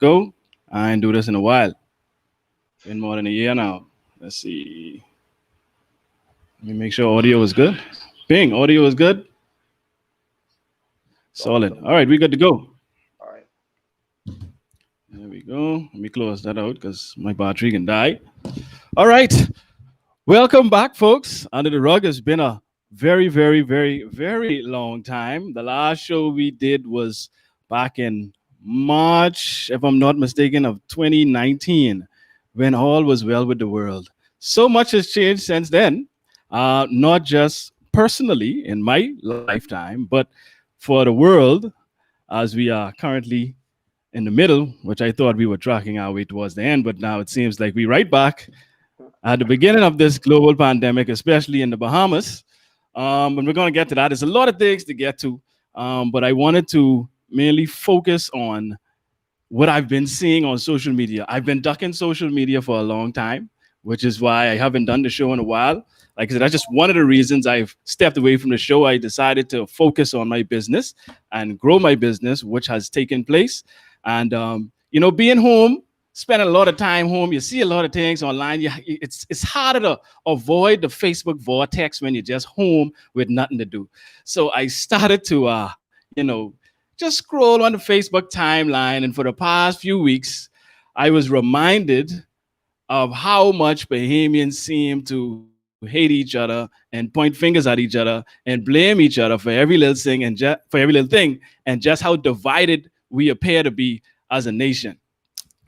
go. I ain't do this in a while. Been more than a year now. Let's see. Let me make sure audio is good. Ping, audio is good. Solid, Solid. solid. All right, we good to go. All right. There we go. Let me close that out because my battery can die. All right. Welcome back, folks. Under the Rug has been a very, very, very, very long time. The last show we did was back in March, if I'm not mistaken, of 2019, when all was well with the world. So much has changed since then, not just personally in my lifetime, but for the world as we are currently in the middle, which I thought we were tracking our way towards the end, but now it seems like we're right back at the beginning of this global pandemic, especially in the Bahamas. And we're going to get to that. There's a lot of things to get to, but I wanted to mainly focus on what I've been seeing on social media. I've been ducking social media for a long time, which is why I haven't done the show in a while. Like I said, that's just one of the reasons I've stepped away from the show. I decided to focus on my business and grow my business, which has taken place. And being home, spending a lot of time home, you see a lot of things online. It's harder to avoid the Facebook vortex when you're just home with nothing to do. So I started to, just scroll on the Facebook timeline, and for the past few weeks, I was reminded of how much Bahamians seem to hate each other and point fingers at each other and blame each other for every little thing for every little thing, and just how divided we appear to be as a nation.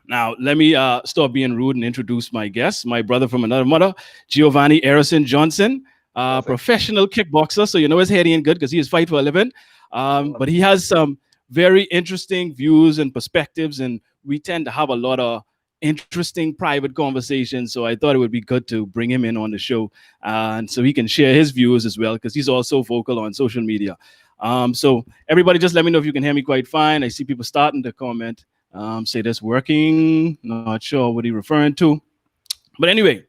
Now, let me stop being rude and introduce my guest, my brother from another mother, Giovanni Erison Johnson, Yes, sir. professional kickboxer. So you know his head ain't good because he is fight for a living. But he has some very interesting views and perspectives, and we tend to have a lot of interesting private conversations. So I thought it would be good to bring him in on the show, and so he can share his views as well because he's also vocal on social media. So everybody, just let me know if you can hear me quite fine. I see people starting to comment. Say that's working. Not sure what he's referring to. But anyway,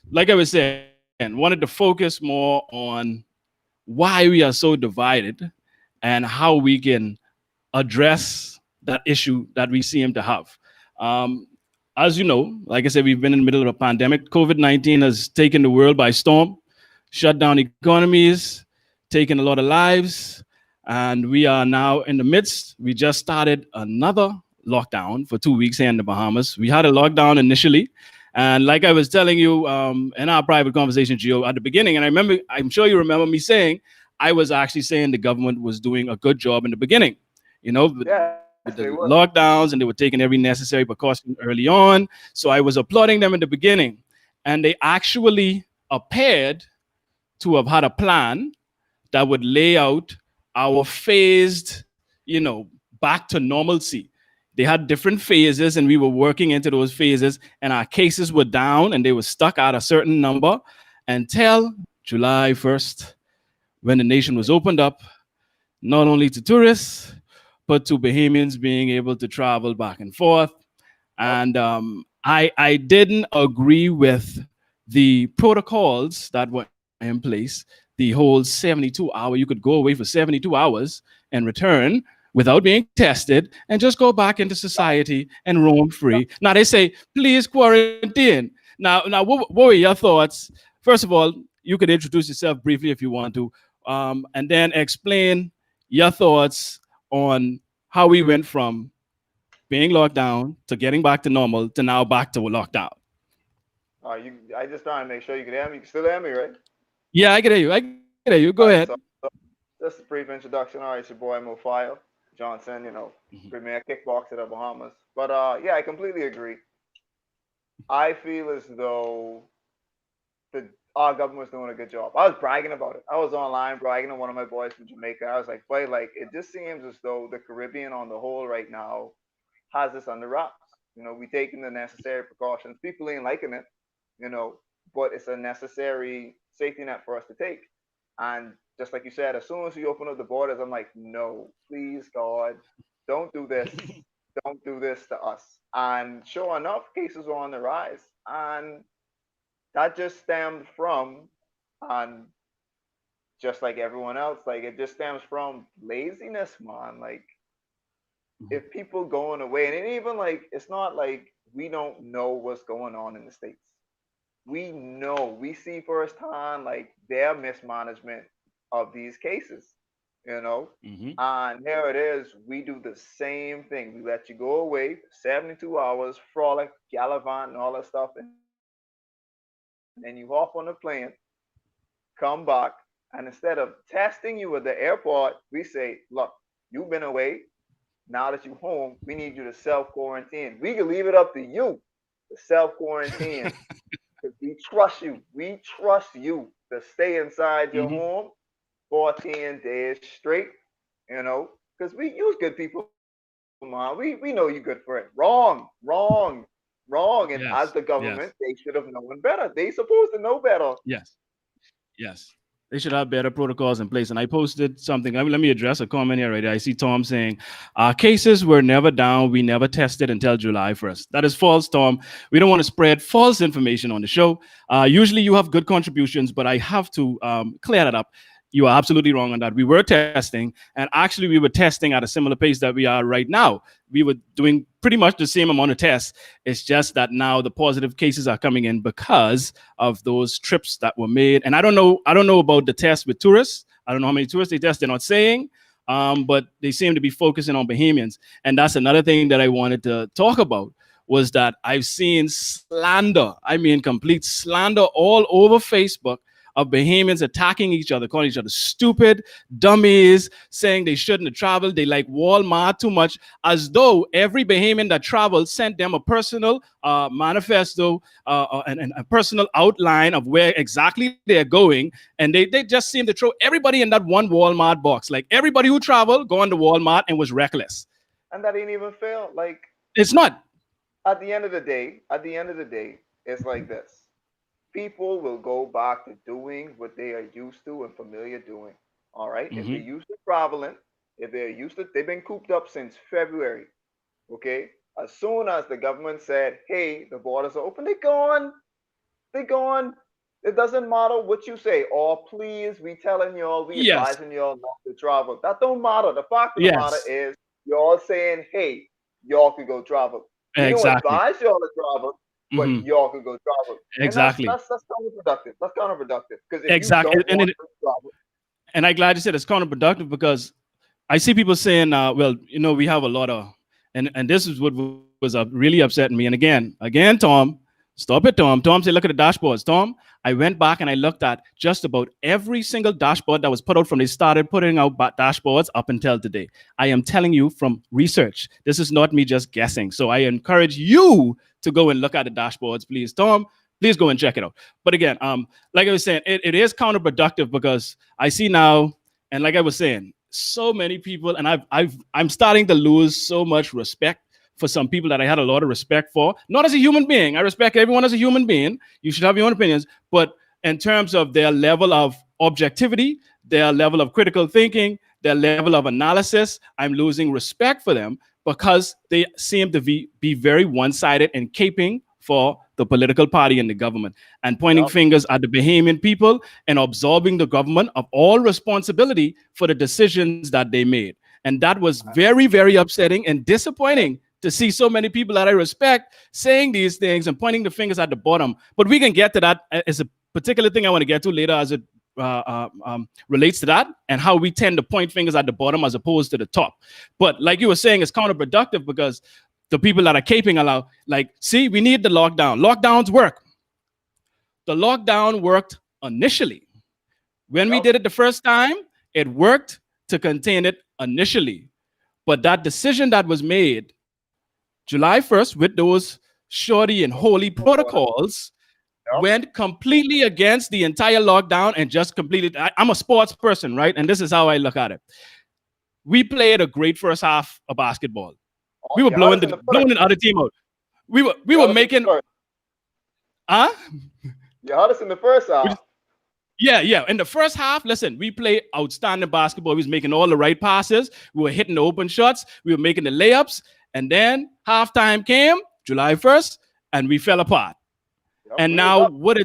like I was saying, wanted to focus more on why we are so divided and how we can address that issue that we seem to have. Um, as you know, like I said, we've been in the middle of a pandemic. COVID-19 has taken the world by storm, shut down economies, taken a lot of lives, and we are now in the midst. We just started another lockdown for 2 weeks here in the Bahamas. We had a lockdown initially, and like I was telling you in our private conversation, Gio, at the beginning, and I'm sure you remember me saying, I was actually saying the government was doing a good job in the beginning, with Yes, the they would. lockdowns, and they were taking every necessary precaution early on. So I was applauding them in the beginning, and they actually appeared to have had a plan that would lay out our phased, back to normalcy. They had different phases, and we were working into those phases, and our cases were down, and they were stuck at a certain number until July 1st, when the nation was opened up, not only to tourists, but to Bahamians being able to travel back and forth. Yep. And I didn't agree with the protocols that were in place. The whole 72-hour, you could go away for 72 hours and return without being tested and just go back into society and roam free. Now they say, please quarantine. Now, what were your thoughts? First of all, you could introduce yourself briefly if you want to, and then explain your thoughts on how we went from being locked down to getting back to normal to now back to lockdown. I just trying to make sure you can hear me. You can still hear me, right? Yeah, I can hear you. I can hear you. Go ahead. All right. So just a brief introduction. All right, it's your boy Mofile Johnson. Premier kickboxer of the Bahamas. But yeah, I completely agree. I feel as though the our government's doing a good job. I was bragging about it. I was online bragging to one of my boys from Jamaica. I was like, boy, like it just seems as though the Caribbean on the whole right now has this under wraps. We taking the necessary precautions. People ain't liking it, you know, but it's a necessary safety net for us to take. And just like you said, as soon as we open up the borders, I'm like, no, please, God, don't do this. Don't do this to us. And sure enough, cases are on the rise. And that just stemmed from, and just like everyone else, like it just stems from laziness, man. Like if people going away, and it even like it's not like we don't know what's going on in the states. We know, we see firsthand like their mismanagement of these cases, you know. Mm-hmm. And here it is, we do the same thing. We let you go away for 72 hours, frolic, gallivant, and all that stuff, and then you hop on a plane, come back, and instead of testing you at the airport, we say, look, you've been away. Now that you're home, we need you to self quarantine. We can leave it up to you to self quarantine because we trust you. We trust you to stay inside your Mm-hmm. home 14 days straight, you know, because we use good people, man. We know you good for it. Wrong. And as the Yes. government, they Yes. should have known better. They supposed to know better. Yes. Yes. They should have better protocols in place. And I posted something. Let me address a comment here right there. I see Tom saying, cases were never down. We never tested until July 1st. That is false, Tom. We don't want to spread false information on the show. Usually you have good contributions, but I have to clear that up. You are absolutely wrong on that. We were testing, and actually, we were testing at a similar pace that we are right now. We were doing pretty much the same amount of tests. It's just that now the positive cases are coming in because of those trips that were made. And I don't know. I don't know about the test with tourists. I don't know how many tourists they test. They're not saying, but they seem to be focusing on Bahamians. And that's another thing that I wanted to talk about was that I've seen slander. I mean, complete slander all over Facebook of Bahamians attacking each other, calling each other stupid, dummies, saying they shouldn't have traveled. They like Walmart too much, as though every Bahamian that traveled sent them a personal manifesto and a personal outline of where exactly they're going. And they just seem to throw everybody in that one Walmart box. Like everybody who traveled, go on to Walmart and was reckless. And that ain't even fair. Like It's not. at the end of the day, it's like this. People will go back to doing what they are used to and familiar doing. All right. If they're Mm-hmm. used to traveling, if they're used to, they've been cooped up since February. Okay. As soon as the government said, hey, the borders are open, they gone. They gone. It doesn't matter what you say. Oh, please, we telling y'all, we Yes. advising y'all not to travel. That don't matter. The fact of the matter Yes. is, y'all saying, hey, y'all could go travel. We don't Exactly. advise y'all to travel, but Mm-hmm. y'all could go travel. And that's Exactly. that's that's counterproductive. That's counterproductive. Because if you Exactly. don't want to travel, And I'm glad you said it's counterproductive because I see people saying, well, we have a lot of, and this is what was really upsetting me. And again, Tom, stop it, Tom. Tom said, look at the dashboards. Tom, I went back and I looked at just about every single dashboard that was put out from they started putting out dashboards up until today. I am telling you from research. This is not me just guessing. So I encourage you to go and look at the dashboards, please. Tom, please go and check it out. But again, like I was saying, it is counterproductive because I see now, and like I was saying, so many people, and I'm starting to lose so much respect for some people that I had a lot of respect for. Not as a human being. I respect everyone as a human being. You should have your own opinions. But in terms of their level of objectivity, their level of critical thinking, their level of analysis, I'm losing respect for them because they seem to be very one-sided and caping for the political party and the government and pointing yep. fingers at the Bahamian people and absolving the government of all responsibility for the decisions that they made. And that was very, very upsetting and disappointing to see so many people that I respect saying these things and pointing the fingers at the bottom. But we can get to that as a particular thing I want to get to later as it relates to that and how we tend to point fingers at the bottom as opposed to the top. But like you were saying, it's counterproductive because the people that are caping allow, like, see, we need the lockdown. Lockdowns work. The lockdown worked initially. When we Yep. did it the first time, it worked to contain it initially. But that decision that was made July 1st with those shorty and holy protocols Yep. went completely against the entire lockdown and just completely. I'm a sports person, right? And this is how I look at it. We played a great first half of basketball. Oh, We were you had blowing us in the blowing first. the other team out. We You were had us in the making first. huh? You had us in the first half. Yeah, yeah. In the first half, listen, we played outstanding basketball. We was making all the right passes. We were hitting the open shots. We were making the layups. And then halftime came, July 1st, and we fell apart. Yep. And We was now up. what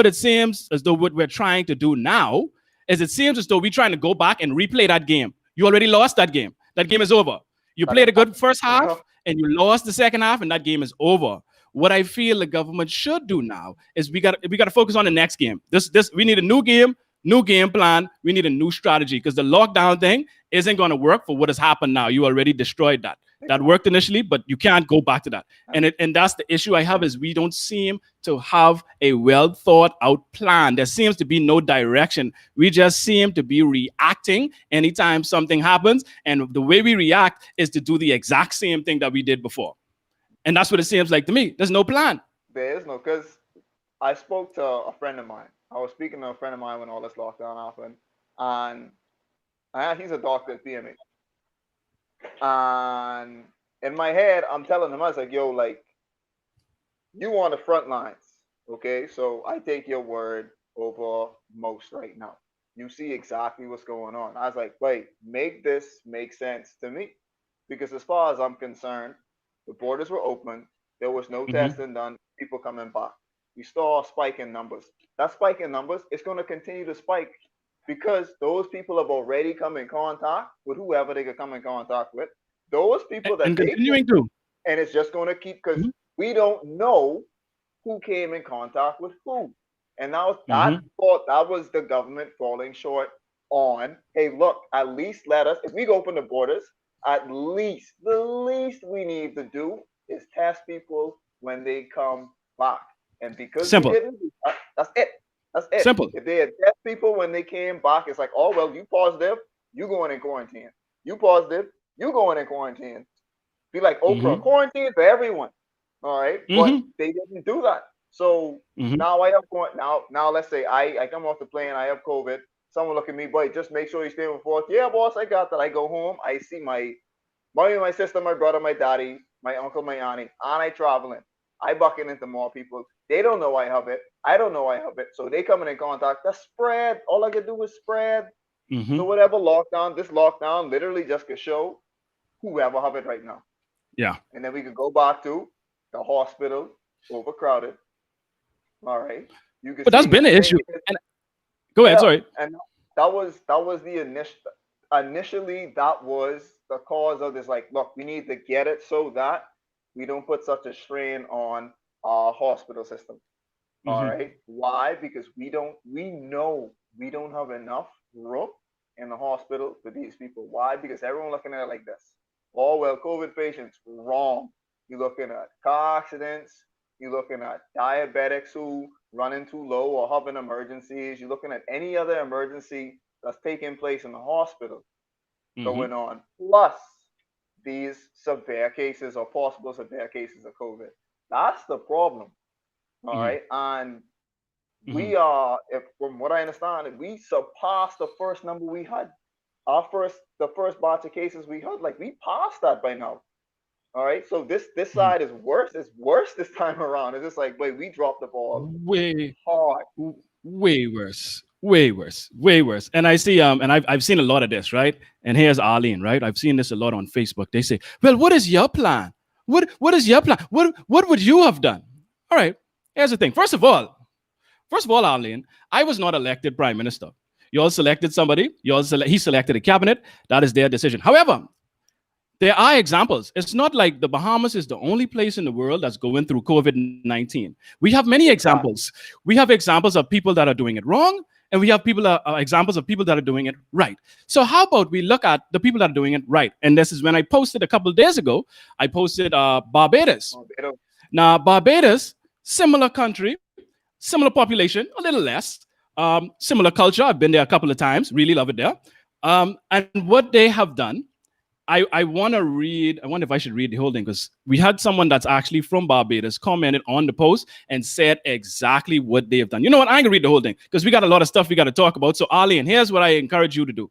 it seems as though what we're trying to do now is it seems as though we're trying to go back and replay that game. You already lost that game. That game is over. You Like played a a good first you half know, and you lost the second half, and that game is over. What I feel the government should do now is we got to focus on the next game. This we need a new game, new game plan. We need a new strategy because the lockdown thing isn't going to work for what has happened now. You already destroyed that. That worked exactly. initially, but you can't go back to that. And And that's the issue I have is we don't seem to have a well thought out plan. There seems to be no direction. We just seem to be reacting anytime something happens, and the way we react is to do the exact same thing that we did before. And that's what it seems like to me. There's no plan. there is no, because I spoke to a friend of mine. I was speaking to a friend of mine when all this lockdown happened, and he's a doctor at PMH. And in my head, I'm telling him, I was like, yo, like, you on the front lines, okay? So I take your word over most right now. You see exactly what's going on. I was like, wait, make this make sense to me. Because as far as I'm concerned, the borders were open. There was no Mm-hmm. testing done. People coming back. We saw a spike in numbers. That spike in numbers is going to continue to spike because those people have already come in contact with whoever they could come in contact with. Those people that And they continuing to. and it's just going to keep because Mm-hmm. we don't know who came in contact with who. And now that Mm-hmm. thought that was the government falling short on, hey, look, at least let us, if we go open the borders, at least, the least we need to do is test people when they come back. And because we Simple. didn't do that, that's it. That's it. Simple. If they had test people when they came back, it's like, oh, well, you positive, you going in quarantine. You positive, you going in quarantine. Be like Oprah, Mm-hmm. quarantine for everyone. All right, but Mm-hmm. they didn't do that. So Mm-hmm. now I have now let's say I come off the plane, I have COVID. Someone look at me, boy, just make sure you stay with forth. Yeah, boss, I got that. I go home, I see my mommy, my sister, my brother, my daddy, my uncle, my auntie, and I traveling. I bucking into more people. They don't know I have it. I don't know I have it. So they coming in contact. That spread. All I can do is spread. So Mm-hmm. whatever lockdown, this lockdown literally just could show whoever have it right now. Yeah. And then we could go back to the hospital, overcrowded. All right. You can But that's see been the an thing issue. is, And go ahead. yeah, Sorry. and that was the initially that was the cause of this. Like, look, we need to get it so that we don't put such a strain on our hospital system. All Mm-hmm. right. Why? Because we know we don't have enough room in the hospital for these people. Why? Because everyone looking at it like this. Oh, well, COVID patients, wrong. You're looking at car accidents. You're looking at diabetics who running too low or having emergencies. You're looking at any other emergency that's taking place in the hospital Mm-hmm. going on. Plus these severe cases or possible severe cases of COVID. That's the problem. All Mm-hmm. right. And Mm-hmm. we are, if from what I understand, we surpassed the first number we had. The first batch of cases we had, like we passed that by now. All right. So this Mm-hmm. side is worse. It's worse this time around. It's just like, wait, we dropped the ball Way hard. way worse. Way worse. Way worse. And I see and I've seen a lot of this, right? And here's Arlene, right? I've seen this a lot on Facebook. They say, "Well, what is your plan? What is your plan? What would you have done?" All right. Here's the thing. First of all, Arlene, I was not elected prime minister. You all selected somebody. He selected a cabinet. That is their decision. However, there are examples. It's not like the Bahamas is the only place in the world that's going through COVID-19. We have many examples. Exactly. We have examples of people that are doing it wrong, and we have examples of people that are doing it right. So how about we look at the people that are doing it right? And this is when I posted a couple of days ago. I posted Barbados. Barbados. Now Barbados, similar country, similar population, a little less, similar culture. I've been there a couple of times. Really love it there. And what they have done, I want to read. I wonder if I should read the whole thing because we had someone that's actually from Barbados commented on the post and said exactly what they have done. You know what? I ain't gonna read the whole thing because we got a lot of stuff we got to talk about. So, Arlene, here's what I encourage you to do: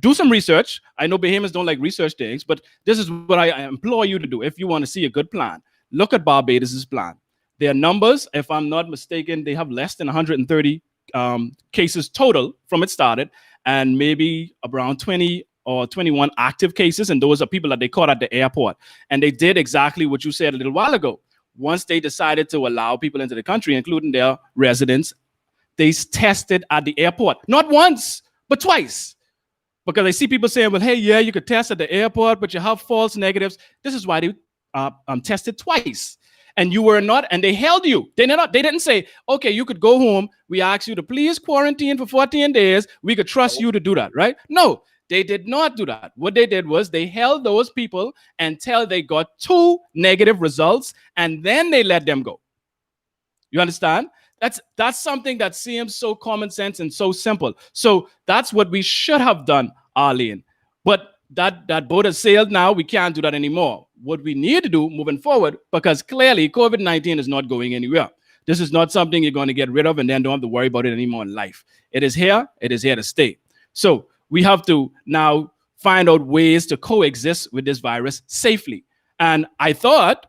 do some research. I know Bahamians don't like research things, but this is what I implore you to do if you want to see a good plan. Look at Barbados's plan. Their numbers, if I'm not mistaken, they have less than 130 cases total from it started, and maybe around 20 or 21 active cases, and those are people that they caught at the airport. And they did exactly what you said a little while ago. Once they decided to allow people into the country, including their residents, they tested at the airport, not once, but twice. Because I see people saying, well, hey, yeah, you could test at the airport, but you have false negatives. This is why they tested twice. And you were not, and they held you. They didn't say, okay, you could go home. We ask you to please quarantine for 14 days. We could trust Nope. you to do that, right? No, they did not do that. What they did was they held those people until they got two negative results, and then they let them go. You understand? That's something that seems so common sense and so simple. So that's what we should have done, Arlene. But that boat has sailed now. We can't do that anymore. What we need to do moving forward, because clearly COVID-19 is not going anywhere. This is not something you're going to get rid of and then don't have to worry about it anymore in life. It is here. It is here to stay. So we have to now find out ways to coexist with this virus safely. And I thought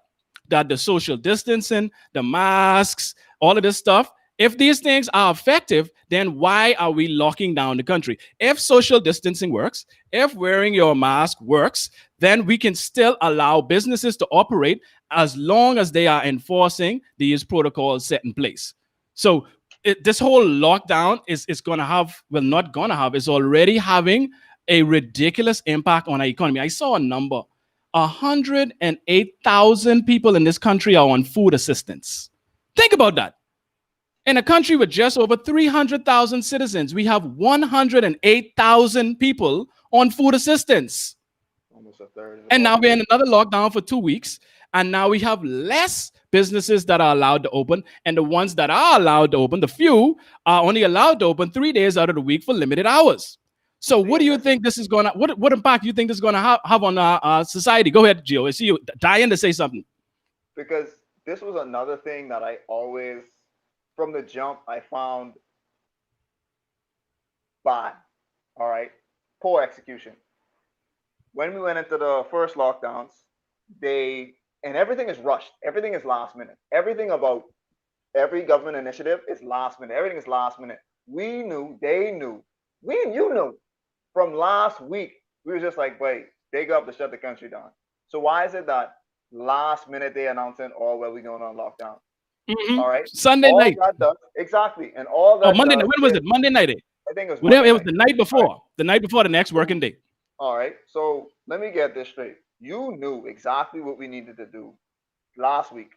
that the social distancing, the masks, all of this stuff, if these things are effective, then why are we locking down the country? If social distancing works, if wearing your mask works, then we can still allow businesses to operate as long as they are enforcing these protocols set in place. So this whole lockdown is going to have, well, not going to have, is already having a ridiculous impact on our economy. I saw a number. 108,000 people in this country are on food assistance. Think about that. In a country with just over 300,000 citizens, we have 108,000 people on food assistance. Almost a third of the And now we're in population. another lockdown for 2 weeks. And now we have less businesses that are allowed to open. And the ones that are allowed to open, the few, are only allowed to open 3 days out of the week for limited hours. So See, what do and you this is think this is going to, what impact do you think this is going to have on our society? Go ahead, Gio. I see you dying to say something. because this was another thing that I always, from the jump, I found bad. All right, poor execution. When we went into the first lockdowns, they and everything is rushed. Everything is last minute. Everything about every government initiative is last minute. Everything is last minute. We knew, they knew, you knew from last week. We were just like, wait, they got to shut the country down. So why is it that last minute they announcing, oh well, we going on lockdown? All right, Sunday all night. that does exactly, and all Oh, that Monday night. does When was is it? Monday night. I think it was Whatever. Monday It was night. the night All right, before. The night before the next so working day. all right, so let me get this straight. You knew exactly what we needed to do last week.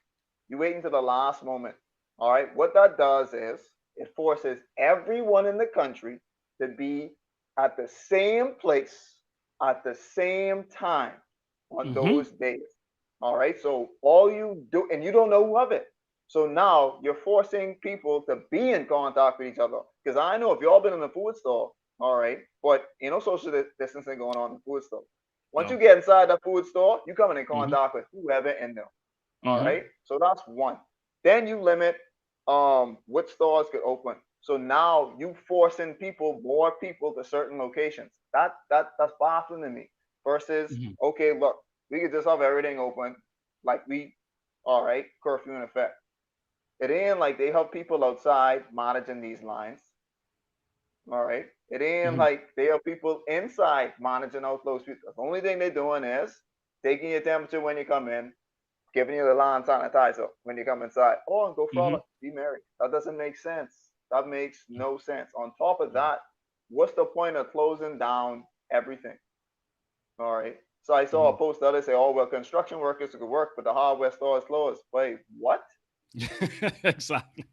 You wait until the last moment. All right. What that does is it forces everyone in the country to be at the same place at the same time on Mm-hmm. those days. All right. So all you do, and you don't know who of it. So now you're forcing people to be in contact with each other. Because I know if y'all been in the food store, all right, but social distancing going on in the food store. Once you No. get inside the food store, you coming in Mm-hmm. contact with whoever in there. All Mm-hmm. right. So that's one. Then you limit what stores could open. So now you forcing more people to certain locations. That's baffling to me. Versus, Mm-hmm. okay, look, we could just have everything open, like all right, curfew in effect. It ain't like they have people outside managing these lines. All right. It ain't Mm-hmm. like they have people inside managing out those people. The only thing they're doing is taking your temperature when you come in, giving you the lawn sanitizer when you come inside. Oh, and go Mm-hmm. frolic, be merry. That doesn't make sense. That makes no sense. On top of Yeah. that, what's the point of closing down everything? All right. So I saw a Mm-hmm. post the other day say, "Oh well, construction workers could work, but the hardware store is closed." Wait, what? Exactly.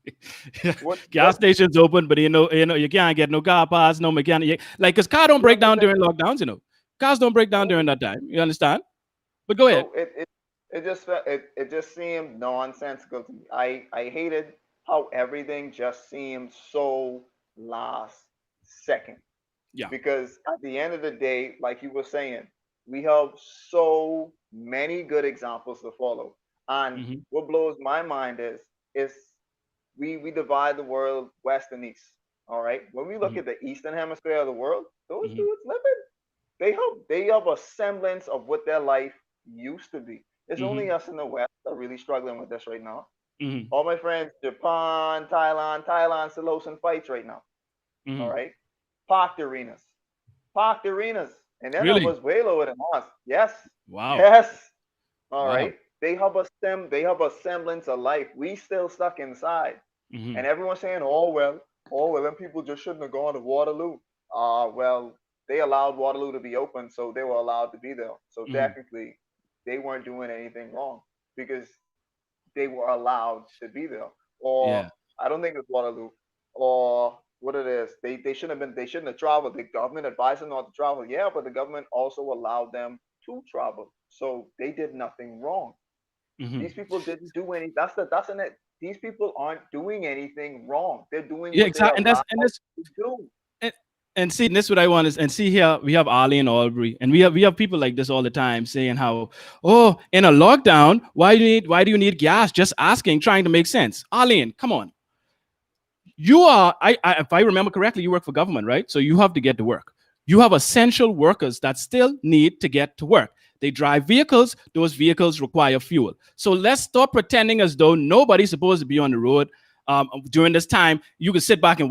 Yeah. What? Gas What? stations open, but you can't get no car pass, no mechanic. Like, cause car don't You break down understand? during lockdowns. Cars don't break down No. during that time. You understand? But go ahead. So it just seemed nonsensical to me. I hated how everything just seemed so last second. Yeah. Because at the end of the day, like you were saying, we have so many good examples to follow. And Mm-hmm. what blows my mind is we divide the world west and east. All right. When we look Mm-hmm. at the eastern hemisphere of the world, those Mm-hmm. dudes living. They have a semblance of what their life used to be. It's only Mm-hmm. us in the west that are really struggling with this right now. Mm-hmm. All my friends, Japan, Thailand still hosting fights right now. All Mm-hmm. right. Parked arenas parked arenas, and their Really? numbers way lower than ours. Yes, Wow. yes. All Wow. right. They have a semblance of life. We still stuck inside, Mm-hmm. and everyone's saying, "Oh well, them people just shouldn't have gone to Waterloo." Well. they allowed Waterloo to be open, so they were allowed to be there. So Hmm. technically, they weren't doing anything wrong because they were allowed to be there. Or Yeah. I don't think it's Waterloo, or what it is. They shouldn't have been. They shouldn't have traveled. The government advised them not to travel. Yeah, but the government also allowed them to travel, so they did nothing wrong. Hmm. These people didn't do any. That's an it. These people aren't doing anything wrong. They're doing Yeah, what they are exactly. And that's allowed and that's to do. and, and see, and this what I want is, and see here we have Ali and Aubrey, and we have people like this all the time saying how, oh, in a lockdown, why do you need gas? Just asking, trying to make sense. Arlene, come on. You are, if I remember correctly, you work for government, right? So you have to get to work. You have essential workers that still need to get to work. They drive vehicles. Those vehicles require fuel. So let's stop pretending as though nobody's supposed to be on the road during this time. You can sit back and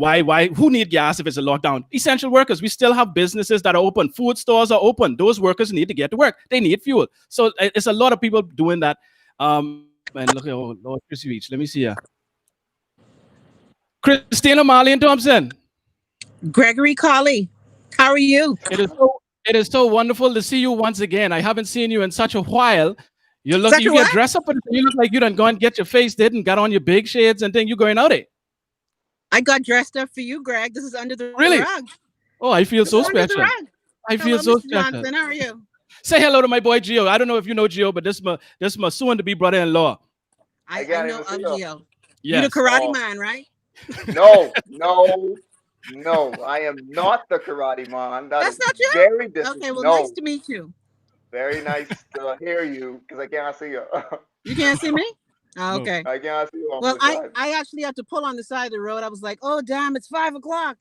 who need gas if it's a lockdown? Essential workers. We still have businesses that are open. Food stores are open. Those workers need to get to work. They need fuel. So it's a lot of people doing that. And look at, oh Lord, Chrissy Reach. Let me see here. Christina Marlene Thompson. Gregory Colley, how are you? It is so wonderful to see you once again. I haven't seen you in such a while. Such You a get what? dressed up and you look like you done go and get your face did and got on your big shades and then you going out it. I got dressed up for you, Greg. This is under the rug. Really? Oh, I feel This is so under the special. rug. I Hello, feel so Mr. special. Johnson. How are you? Say hello to my boy Gio. I don't know if you know Gio, but this my soon to be brother-in-law. I I can't know even see of her. Gio. You the Yes. karate Oh man, right? no, no, no! I am not the karate man. That is That's not you? very Okay, well, nice no. to meet you. Very nice to hear you because I can't see you. You can't see me? Oh, No. okay. I can't see you on Well, the I, side. I actually had to pull on the side of the road. I was like, oh, damn, it's 5 o'clock.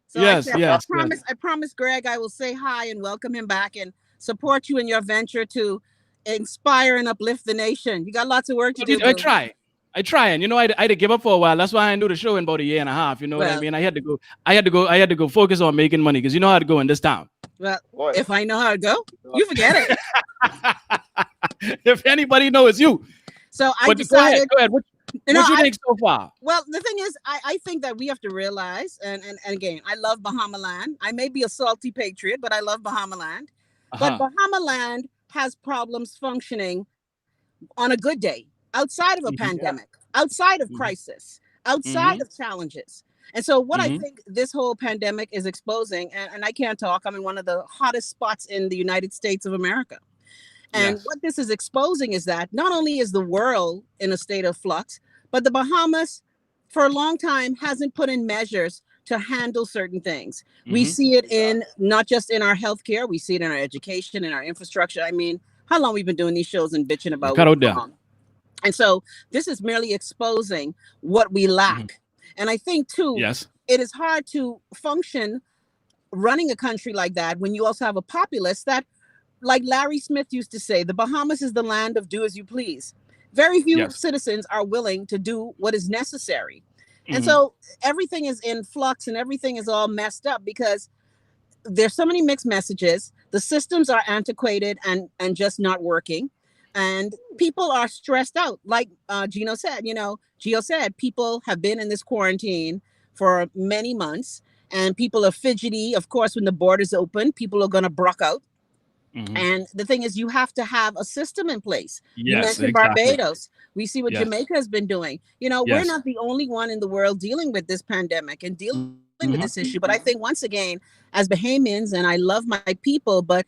So I Yes, said, I yes, yes. promise, I promise Greg, I will say hi and welcome him back and support you in your venture to inspire and uplift the nation. You got lots of work to do, I boo. try. I try, and I had to give up for a while. That's why I didn't do the show in about a year and a half. You know what I Well, mean? I had to go focus on making money because you know how to go in this town. well, Boy, if I know how to go, uh, you forget it. If anybody knows you. So I But go ahead, decided, go ahead. What, you know, what you think so far? well, the thing is, I think that we have to realize, and again, I love Bahama Land. I may be a salty patriot, but I love Bahama Land. But Uh-huh. Bahama Land has problems functioning on a good day, outside of a Hmm. yeah, pandemic, outside of Hmm. crisis, outside Hmm. of challenges. And so, what I Hmm. think this whole pandemic is exposing, and I can't talk, I'm in one of the hottest spots in the United States of America. And Yes. what this is exposing is that not only is the world in a state of flux, but the Bahamas, for a long time, hasn't put in measures to handle certain things. We Hmm. see it in exactly. not just in our healthcare, we see it in our education, in our infrastructure. I mean, how long we've been doing these shows and bitching You about cut what's out there. wrong. And so this is merely exposing what we Hmm. lack. And I think too, Yes. it is hard to function running a country like that when you also have a populace that, like Larry Smith used to say, the Bahamas is the land of do as you please. Very few Yes. citizens are willing to do what is necessary. And Hmm. so everything is in flux and everything is all messed up because there's so many mixed messages. The systems are antiquated and just not working. And people are stressed out. Like Gio said, people have been in this quarantine for many months and people are fidgety. Of course, when the borders open, people are going to brock out. Hmm. And the thing is, you have to have a system in place. You Yes. mentioned Exactly. Barbados. We see what Yes. Jamaica has been doing. We're Yes. not the only one in the world dealing with this pandemic and dealing with this issue. Hmm. But I think once again, as Bahamians, and I love my people, but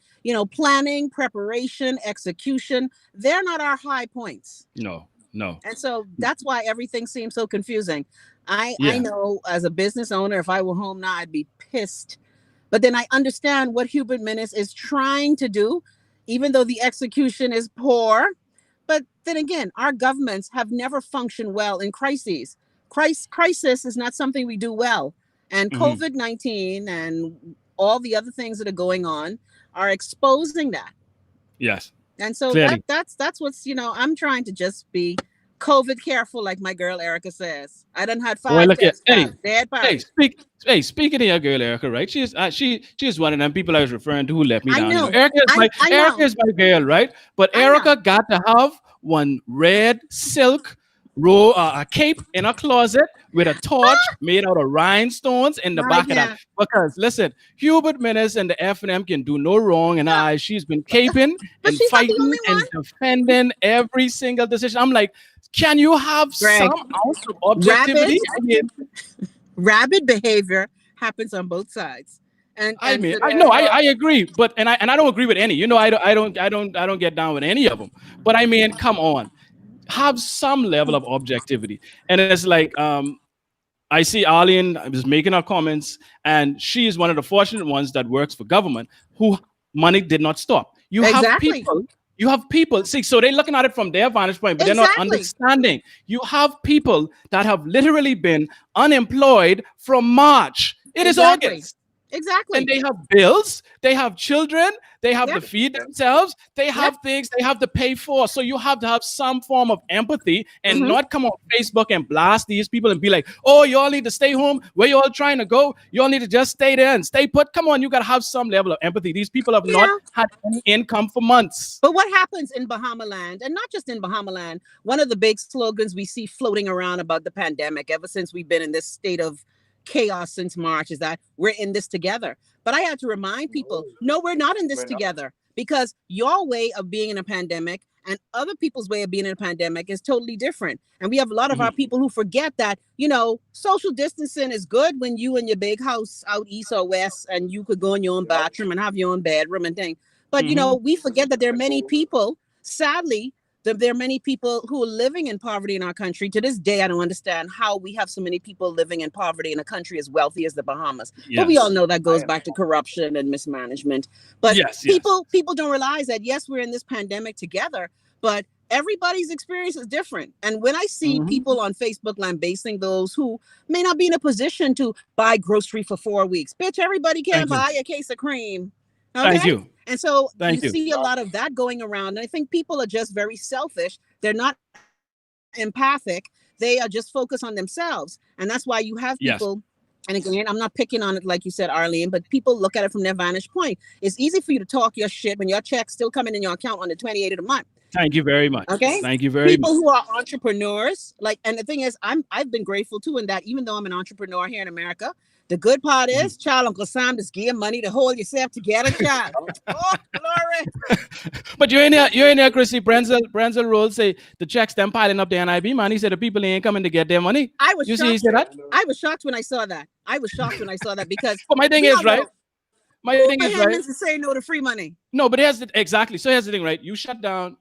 planning, preparation, execution, they're not our high points. No. No. And so that's why everything seems so confusing. I Yeah. know as a business owner, if I were home now, I'd be pissed, but then I understand what Hubert Minnis is trying to do, even though the execution is poor. But then again, our governments have never functioned well in crises. Crisis is not something we do well. And Hmm. COVID-19 and all the other things that are going on are exposing that. Yes. And so Clearly. that's what's, I'm trying to just be COVID careful, like my girl Erica says. I done had Boy, five look at tests hey, back, dead hey, party. speaking of your girl Erica, right? She's one of them people I was referring to who let me I down. know. I Erica know. is my girl, right? But I know. Erica got to have one red silk a cape in a closet with a torch made out of rhinestones in the Right back of that. now. Because listen, Hubert Minnis and the F&M can do no wrong in her No, eyes. She's been caping but and she's not the fighting only and one. defending every single decision. I'm like, can you have Greg, some ounce of objectivity? rabid, rabid behavior happens on both sides. I And mean, the, I Yeah, know, but I agree, but I don't agree with any. You know, I don't get down with any of them. But I mean, come on, have some level of objectivity. And it's like, I see Arlene was making her comments, and she is one of the fortunate ones that works for government who money did not stop. exactly, You have people, see, so they're looking at it from their vantage point, but they're not exactly, understanding. You have people that have literally been unemployed from March. It is exactly, August and exactly. they have bills, they have children, they have to Yep, feed yeah, themselves, they yep. have things they have to pay for. So you have to have some form of empathy and Hmm. not come on Facebook and blast these people and be like, oh, you all need to stay home. Where you all trying to go? You all need to just stay there and stay put. Come on, you got to have some level of empathy. These people have not Yeah. had any income for months. But what happens in Bahama land, and not just in Bahama land, one of the big slogans we see floating around about the pandemic ever since we've been in this state of chaos since March is that we're in this together. But I had to remind people, no, we're not in this we're not. together because your way of being in a pandemic and other people's way of being in a pandemic is totally different. And we have a lot of Mhm, our people who forget that, social distancing is good when you in your big house out east or west and you could go in your own Yep. bathroom and have your own bedroom and thing. But mhm, we forget that there are That's many cool. people, sadly, that there are many people who are living in poverty in our country. To this day, I don't understand how we have so many people living in poverty in a country as wealthy as the Bahamas. But we all yes, know that I goes am. back to corruption and mismanagement. But yes, yes. people don't realize that yes, we're in this pandemic together, but everybody's experience is different. And when I see Mhm. people on Facebook lambasting those who may not be in a position to buy grocery for 4 weeks, bitch, everybody can't Thank you. buy a case of cream. Thank Okay. you. And so you Thank you. see a Yep. lot of that going around. And I think people are just very selfish. They're not empathic. They are just focused on themselves. And that's why you have people, Yes. and again, I'm not picking on it like you said, Arlene, but people look at it from their vantage point. It's easy for you to talk your shit when your check's still coming in your account on the 28th of the month. Thank you very much. Okay. Thank you very People much. who are entrepreneurs, like, and the thing is, I've been grateful too in that even though I'm an entrepreneur here in America, the good part Mhm. is, child, Uncle Sam just give money to hold yourself together, child. Oh, glory. But you're in there, Chrissy. Brenzel Rose say the checks them piling up the NIB man. He said the people ain't coming to get their money. I was You see, he shocked. said Yeah, that. no. I was shocked when I saw that. I was shocked when I saw that because But my thing we is all right. know My who thing is right. Bahamians to say no to free money. No, but here's the exactly. So here's the thing, right? You shut down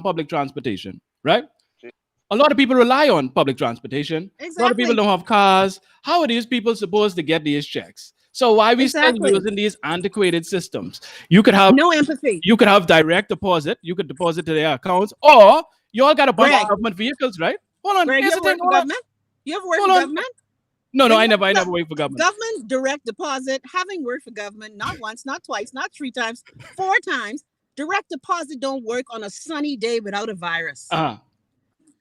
public transportation, right? Gee, A lot of people rely on public transportation. A lot of people Exactly. don't have cars. How are these people supposed to get these checks? So why are we still Exactly. using these antiquated systems? You could have No empathy. direct deposit. You could deposit to their accounts, or you all got a bunch of Greg, government vehicles, right? Hold on. Greg, you Here's the ever thing. worked for Hold on. government? You ever worked for Hold on. government? No, When you I work never worked for government. government direct deposit, having worked for government, not once, not twice, not three times, four times, direct deposit don't work on a sunny day without a virus. Uh-huh.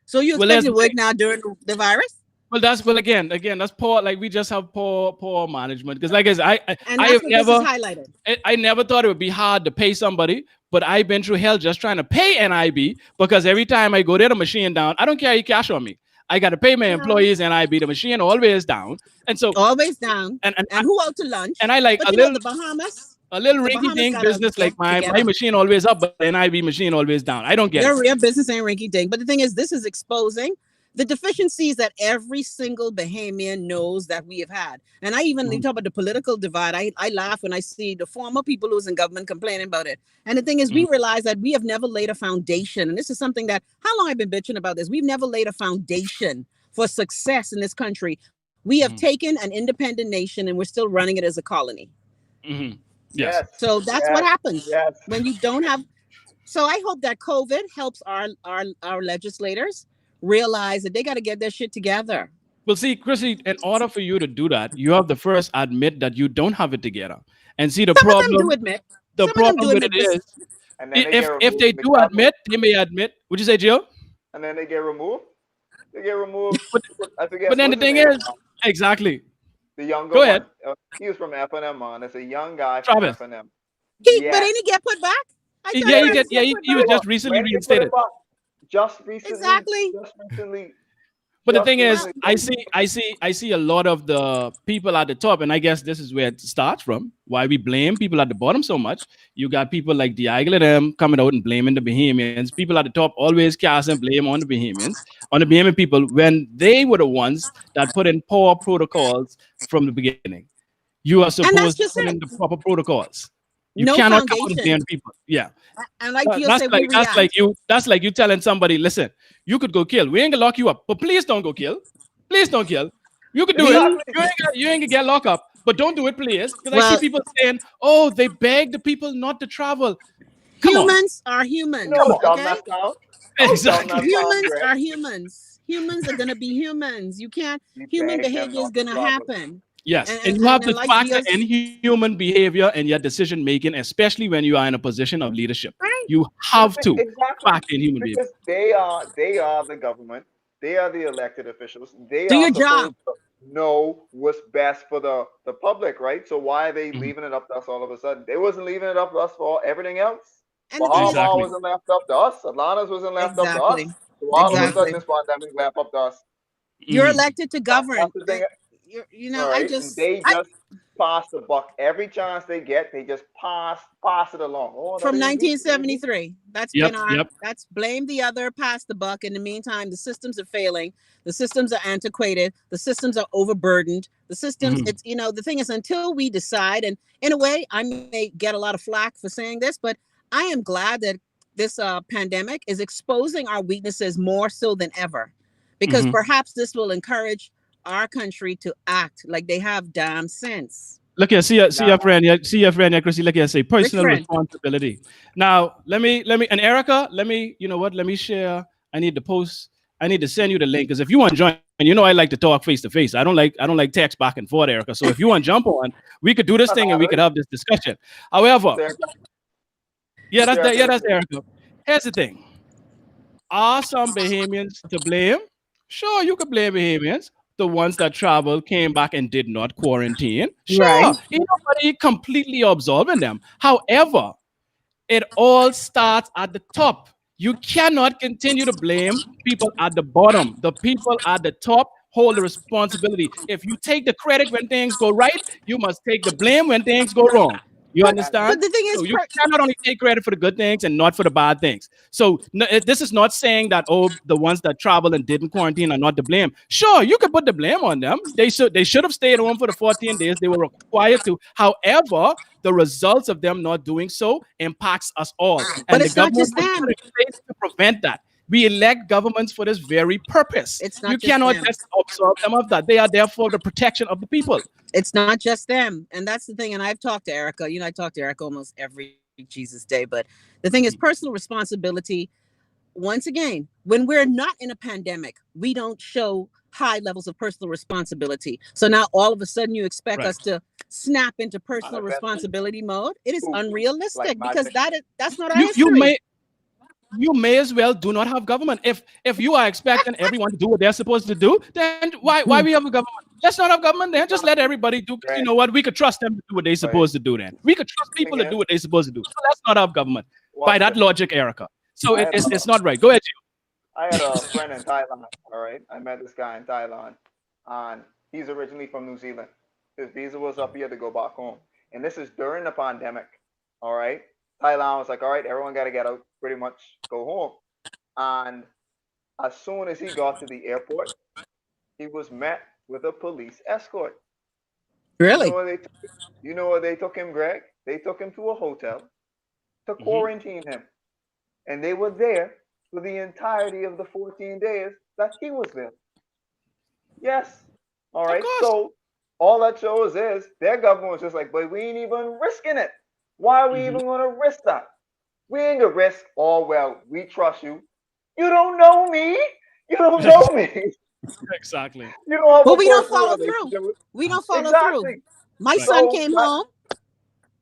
So you Well, expect there's it to the work thing. now during the virus? Well, that's well again. That's poor. Like we just have poor management. Because like I said, And I that's have what this is never highlighted. I never thought it would be hard to pay somebody, but I've been through hell just trying to pay NIB because every time I go there, the machine down. I don't carry cash on me. I got to pay my No. employees NIB. The machine always down, and so Always down. and and And who out to lunch? I like But a little the rinky Bahamas dink got to business like get my together. machine always up, but the NIB machine always down. I don't get it. Your business ain't rinky dink. But the thing is, this is exposing the deficiencies that every single Bahamian knows that we have had. And I even you Mhm, talk about the political divide. I laugh when I see the former people who's in government complaining about it. And the thing is, we mhm, realize that we have never laid a foundation. And this is something that how long I've been bitching about this. We've never laid a foundation for success in this country. We have mhm, taken an independent nation and we're still running it as a colony. mhm. Yes. Yes, So that's what yes, happens yes. when you don't have. So I hope that COVID helps our legislators realize that they got to get their shit together. Well, see, Chrissy, in order for you to do that, you have to first admit that you don't have it together, and see the Some of them do problem. admit. The Some of them problem do with admit it this. is And then they get if removed they from the do government. admit, they may admit. Would you say, Joe? And then they get removed. They get removed. But I but forget then the what's his thing name is, now. exactly. The younger Go ahead, one. He was from F&M, man. It's a young guy from Travis. F&M. But Yes. ain't he get put back? I thought Yeah, he Yes. get. Travis Yeah, get put he was back. But just recently when they put reinstated. him up, just recently, Exactly. just recently, But the just thing is, Well, recently, I see a lot of the people at the top, and I guess this is where it starts from. Why we blame people at the bottom so much. You got people like Diaghill and them coming out and blaming the Bahamians. People at the top always casting blame on the Bahamians, on the Bahamian people, when they were the ones that put in poor protocols from the beginning. You are and supposed that's to just put in it. the proper protocols. You No cannot come out and blame foundation. people. Yeah. And like Gio That's said, we like that's like react. you that's like you telling somebody, listen, you could go kill. We ain't gonna lock you up, but please don't go kill. Please don't kill. You could do it. We exactly. You ain't gonna get locked up, but don't do it, please. Because I see well, people saying, "Oh, they beg the people not to travel." Come on, humans are You know humans. how dumb Okay, that sounds? How dumb that exactly. sounds, humans Greg. are humans. Humans are gonna be humans. You can't. We Human beg them behavior is not to gonna travel. happen. Yes, And and and you and, have and to like factor Gio's in human behavior and your decision making, especially when you are in a position of leadership. right. You have to Exactly. factor in human behavior. Because they are the government. They are the elected officials. They Do are your job. supposed to know what's best for the public, right? So why are they Mhm. leaving it up to us all of a sudden? They wasn't leaving it up to us for everything else. And the thing is, Bahamas Exactly. wasn't left up to us. Atlantis wasn't left up to us. exactly, So all of a Hmm. sudden exactly. this pandemic left up to us. You're Hmm. elected to govern, That's the and thing. you All know, right, and they I just pass the buck every chance they get. They just pass it along. Oh no, from they didn't do. They didn't do. 1973. That's been Yep. our Yep. that's blame the other, pass the buck. In the meantime, the systems are failing. The systems are antiquated. The systems are overburdened. The systems, Hmm. it's the thing is until we decide, and in a way, I may get a lot of flack for saying this, but I am glad that this pandemic is exposing our weaknesses more so than ever, because Hmm. perhaps this will encourage our country to act like they have damn sense. Look here, see Nah, your friend, yeah, see your friend, yeah, Chrissy. Look here, say Which personal friend? responsibility. Now, and Erica, you know what? Let me share. I need to post. I need to send you the link because if you want to join, I like to talk face to face. I don't like text back and forth, Erica. So if you want to jump on, we could do this thing and we could have this discussion. However, there, yeah, there. that's Erica. Here's the thing: are some Bahamians to blame? Sure, you could blame Bahamians. The ones that traveled, came back, and did not quarantine. Right. Sure, ain't nobody completely absolving them. However, it all starts at the top. You cannot continue to blame people at the bottom. The people at the top hold the responsibility. If you take the credit when things go right, you must take the blame when things go wrong. You But And understand? but the thing So is, you cannot only take credit for the good things and not for the bad things. So this is not saying that the ones that travel and didn't quarantine are not to blame. Sure, you could put the blame on them. They should have stayed home for the 14 days they were required to. However, the results of them not doing so impacts us all, but and the it's not government just was put them. in place to prevent that. We elect governments for this very purpose. It's You not just cannot them. just absolve them of that. They are there for the protection of the people. It's not just them. And that's the thing. And I've talked to Erica. I talk to Erica almost every Jesus day. But the thing is, personal responsibility, once again, when we're not in a pandemic, we don't show high levels of personal responsibility. So now all of a sudden you expect Right. us to snap into personal manifest responsibility mode. It is poof like unrealistic because magic. that's not our You history. may as well do not have government. If you are expecting everyone to do what they're supposed to do, then why we have a government? Let's not have government then. Just let Exactly. everybody do. 'Cause you Right. know what? We could trust them to do what they're Right. supposed to do. Then we could trust Thing people to is, do what they're supposed to do. So let's not have government by watch that this. logic, Erica. So I had a it's not right. Go ahead, I had a friend in Thailand. All right, I met this guy in Thailand, and he's originally from New Zealand. His visa was up here to go back home, and this is during the pandemic. All right, Thailand was like, all right, everyone got to get out, pretty much go home. And as soon as he got to the airport, he was met with a police escort. You know Really? where they took, you know where they took him, Greg? They took him to a hotel to you. Hmm. quarantine him, and they were there for the entirety of the 14 days that he was there. Yes. All Of right. course. So all that shows is their government was just like, but we ain't even risking it. Why are we Hmm. even gonna risk that? We ain't gonna risk. Oh well, we trust you. You don't know me. You don't know me. Exactly. You don't have But a we don't personal follow through. relationship with. We don't follow through. Exactly. My Right. son So came that home.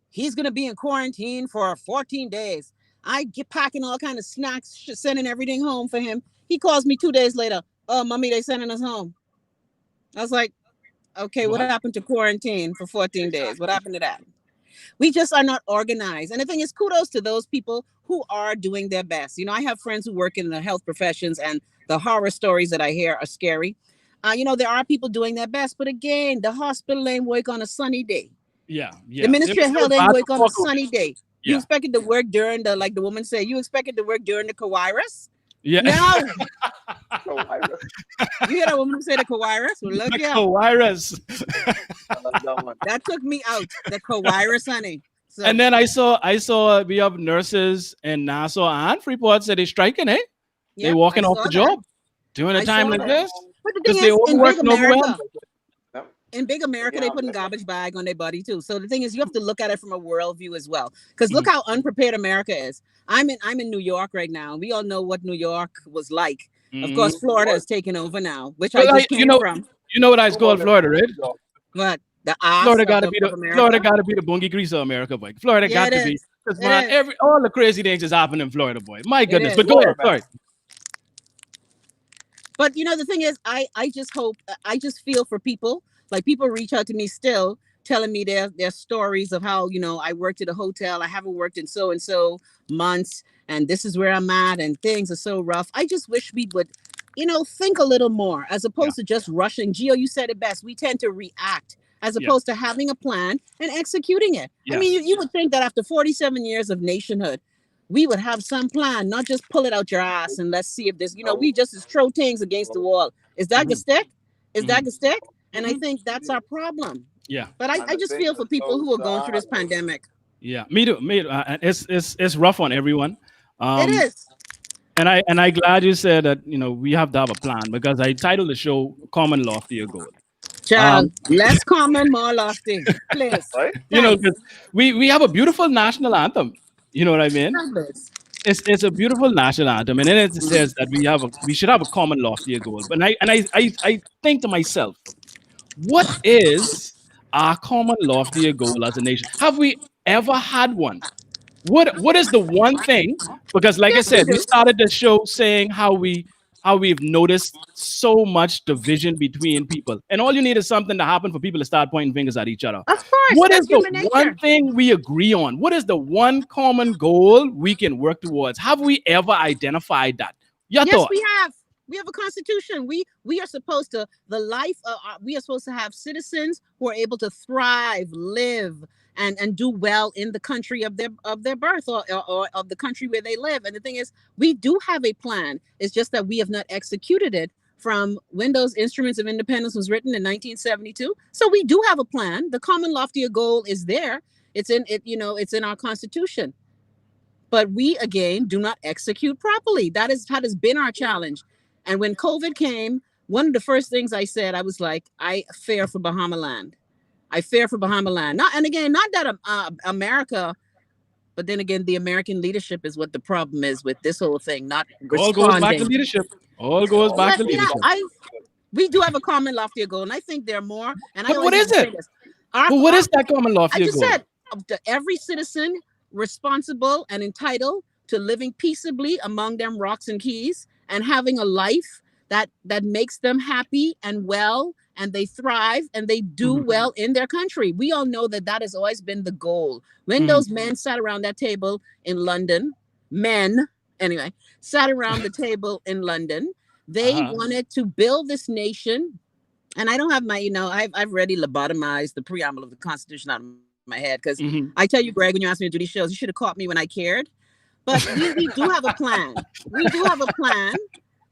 He's gonna be in quarantine for 14 days. I get packing all kind of snacks, sending everything home for him. He calls me 2 days later. Oh, mommy, they sending us home. I was like, okay, what What? happened to quarantine for 14 days? What happened to that? We just are not organized. And the thing is, kudos to those people who are doing their best. I have friends who work in the health professions, and the horror stories that I hear are scary. There are people doing their best, but again, the hospital ain't work on a sunny day. Yeah, The yeah. Ministry of It was Health ain't bad work on a before COVID. sunny day. You Yeah, expected to work during the, like the woman said, you expected to work during the coronavirus? yeah. No. So I just You hear that woman who said the coronavirus? Well, look, yeah, The virus. that one. that took me out. The coronavirus, honey. So, And then I saw we have nurses in Nassau and Freeport said they're striking, eh? They yep, I walking off saw the that. job during a I time saw like that. this But the thing because they is, overworked and overwhelmed. Yep. in big America, they Yeah, putting garbage bag on their body too. So the thing is, you have to look at it from a world view as well. Because Mhm. look how unprepared America is. I'm in New York right now. We all know what New York was like. Of Mhm. course, Florida is taking over now, which I Well, just came from. you know what I two call more minutes. Florida, right? But the ass Florida got to of Florida America. got to be the bungie grease of America, boy. Florida Yeah, got it to be is. because It man, is. all the crazy things is happening in Florida, boy. My It goodness. is. But go ahead, Florida, man. sorry. But the thing is, I just hope, I just feel for people. Like, people reach out to me still telling me their stories of how, I worked at a hotel. I haven't worked in so and so months, and this is where I'm at, and things are so rough. I just wish we would, think a little more as Yeah. opposed to just rushing. Gio, you said it best. We tend to react as Yeah. opposed to having a plan and executing it. I mean, Yes. you would think that after 47 years of nationhood, we would have some plan, not just pull it out your ass and let's see if this, No, we just as throw things against the no. wall. Is that the Mhm. stick? Is that Mhm. the stick? And I Mhm. think that's our problem. Yeah. But I, And I the just thing feel for is people so who are going through sad. this pandemic. Yeah. Me too. Me too. And it's rough on everyone. It Um, is. and I glad you said that we have to have a plan because I titled the show "Common Loftier Goal." Child, Um, less common, more lofty. Please. Right? Thanks. because we have a beautiful national anthem. You know what I mean? Fabulous. It's a beautiful national anthem, and then it says that we should have a common loftier goal. But I think to myself, what is our common loftier goal as a nation? Have we ever had one? What is the one thing? Because like I Yes, we said, we do. started the show saying how we've noticed so much division between people. And all you need is something to happen for people to start pointing fingers at each other. Of course, What is that's the human one nature. thing we agree on? What is the one common goal we can work towards? Have we ever identified that? Your Yes, thought? we have. We have a constitution. We are supposed to the life. We are supposed to have citizens who are able to thrive, live, and do well in the country of their birth, or of the country where they live. And the thing is, we do have a plan. It's just that we have not executed it from when those Instruments of Independence was written in 1972. So we do have a plan. The common loftier goal is there. It's in it. It's in our constitution, but we again do not execute properly. That has been our challenge. And when COVID came, one of the first things I said, I was like, I fear for Bahama land. I fear for Bahama land. Not, and again, not that America, but then again, the American leadership is what the problem is with this whole thing, not All goes back to responding. leadership. All goes All back But to leadership. we do have a common loftier goal, and I think there are more. And I But what always used is to say it? this: our, But what our is that common I loftier just goal? said, every citizen responsible and entitled to living peaceably among them rocks and keys, and having a life that makes them happy and well, and they thrive and they do Mhm. well in their country. We all know that has always been the goal. When Mhm. those men sat around that table in London, men anyway, sat around the table in London, they Uh-huh. wanted to build this nation. And I don't have my, I've already lobotomized the preamble of the Constitution out of my head, because I tell you, Greg, when you asked me to do these shows, you should have caught me when I cared. But we do have a plan. We do have a plan.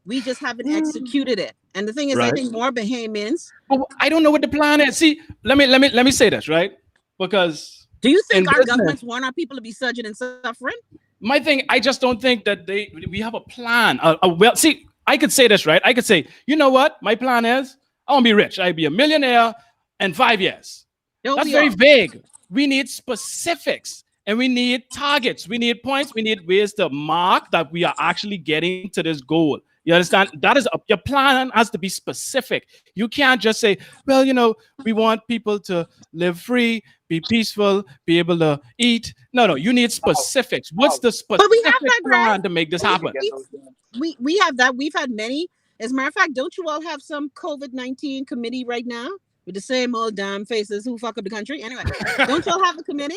We just haven't executed it. And the thing is, I Right. think more Bahamians. But I don't know what the plan is. See, let me say this, right? Because Do you in think our business, governments want our people to be suffering and suffering? my thing, I just don't think that we have a plan. Well, see, I could say this, right? I could say, you know what? My plan is I want to be rich. I'd be a millionaire in 5 years. No, That's we very are. vague. We need specifics and we need targets. We need points. We need ways to mark that we are actually getting to this goal. You understand? That is your plan has to be specific. You can't just say, well, we want people to live free, be peaceful, be able to eat. No, no, you need How? specifics. What's How? the But we have specific that, Greg. plan to make this How we can happen? get those things? We have that. We've had many. As a matter of fact, don't you all have some COVID-19 committee right now? with the same old damn faces who fuck up the country. Anyway, don't y'all have a committee?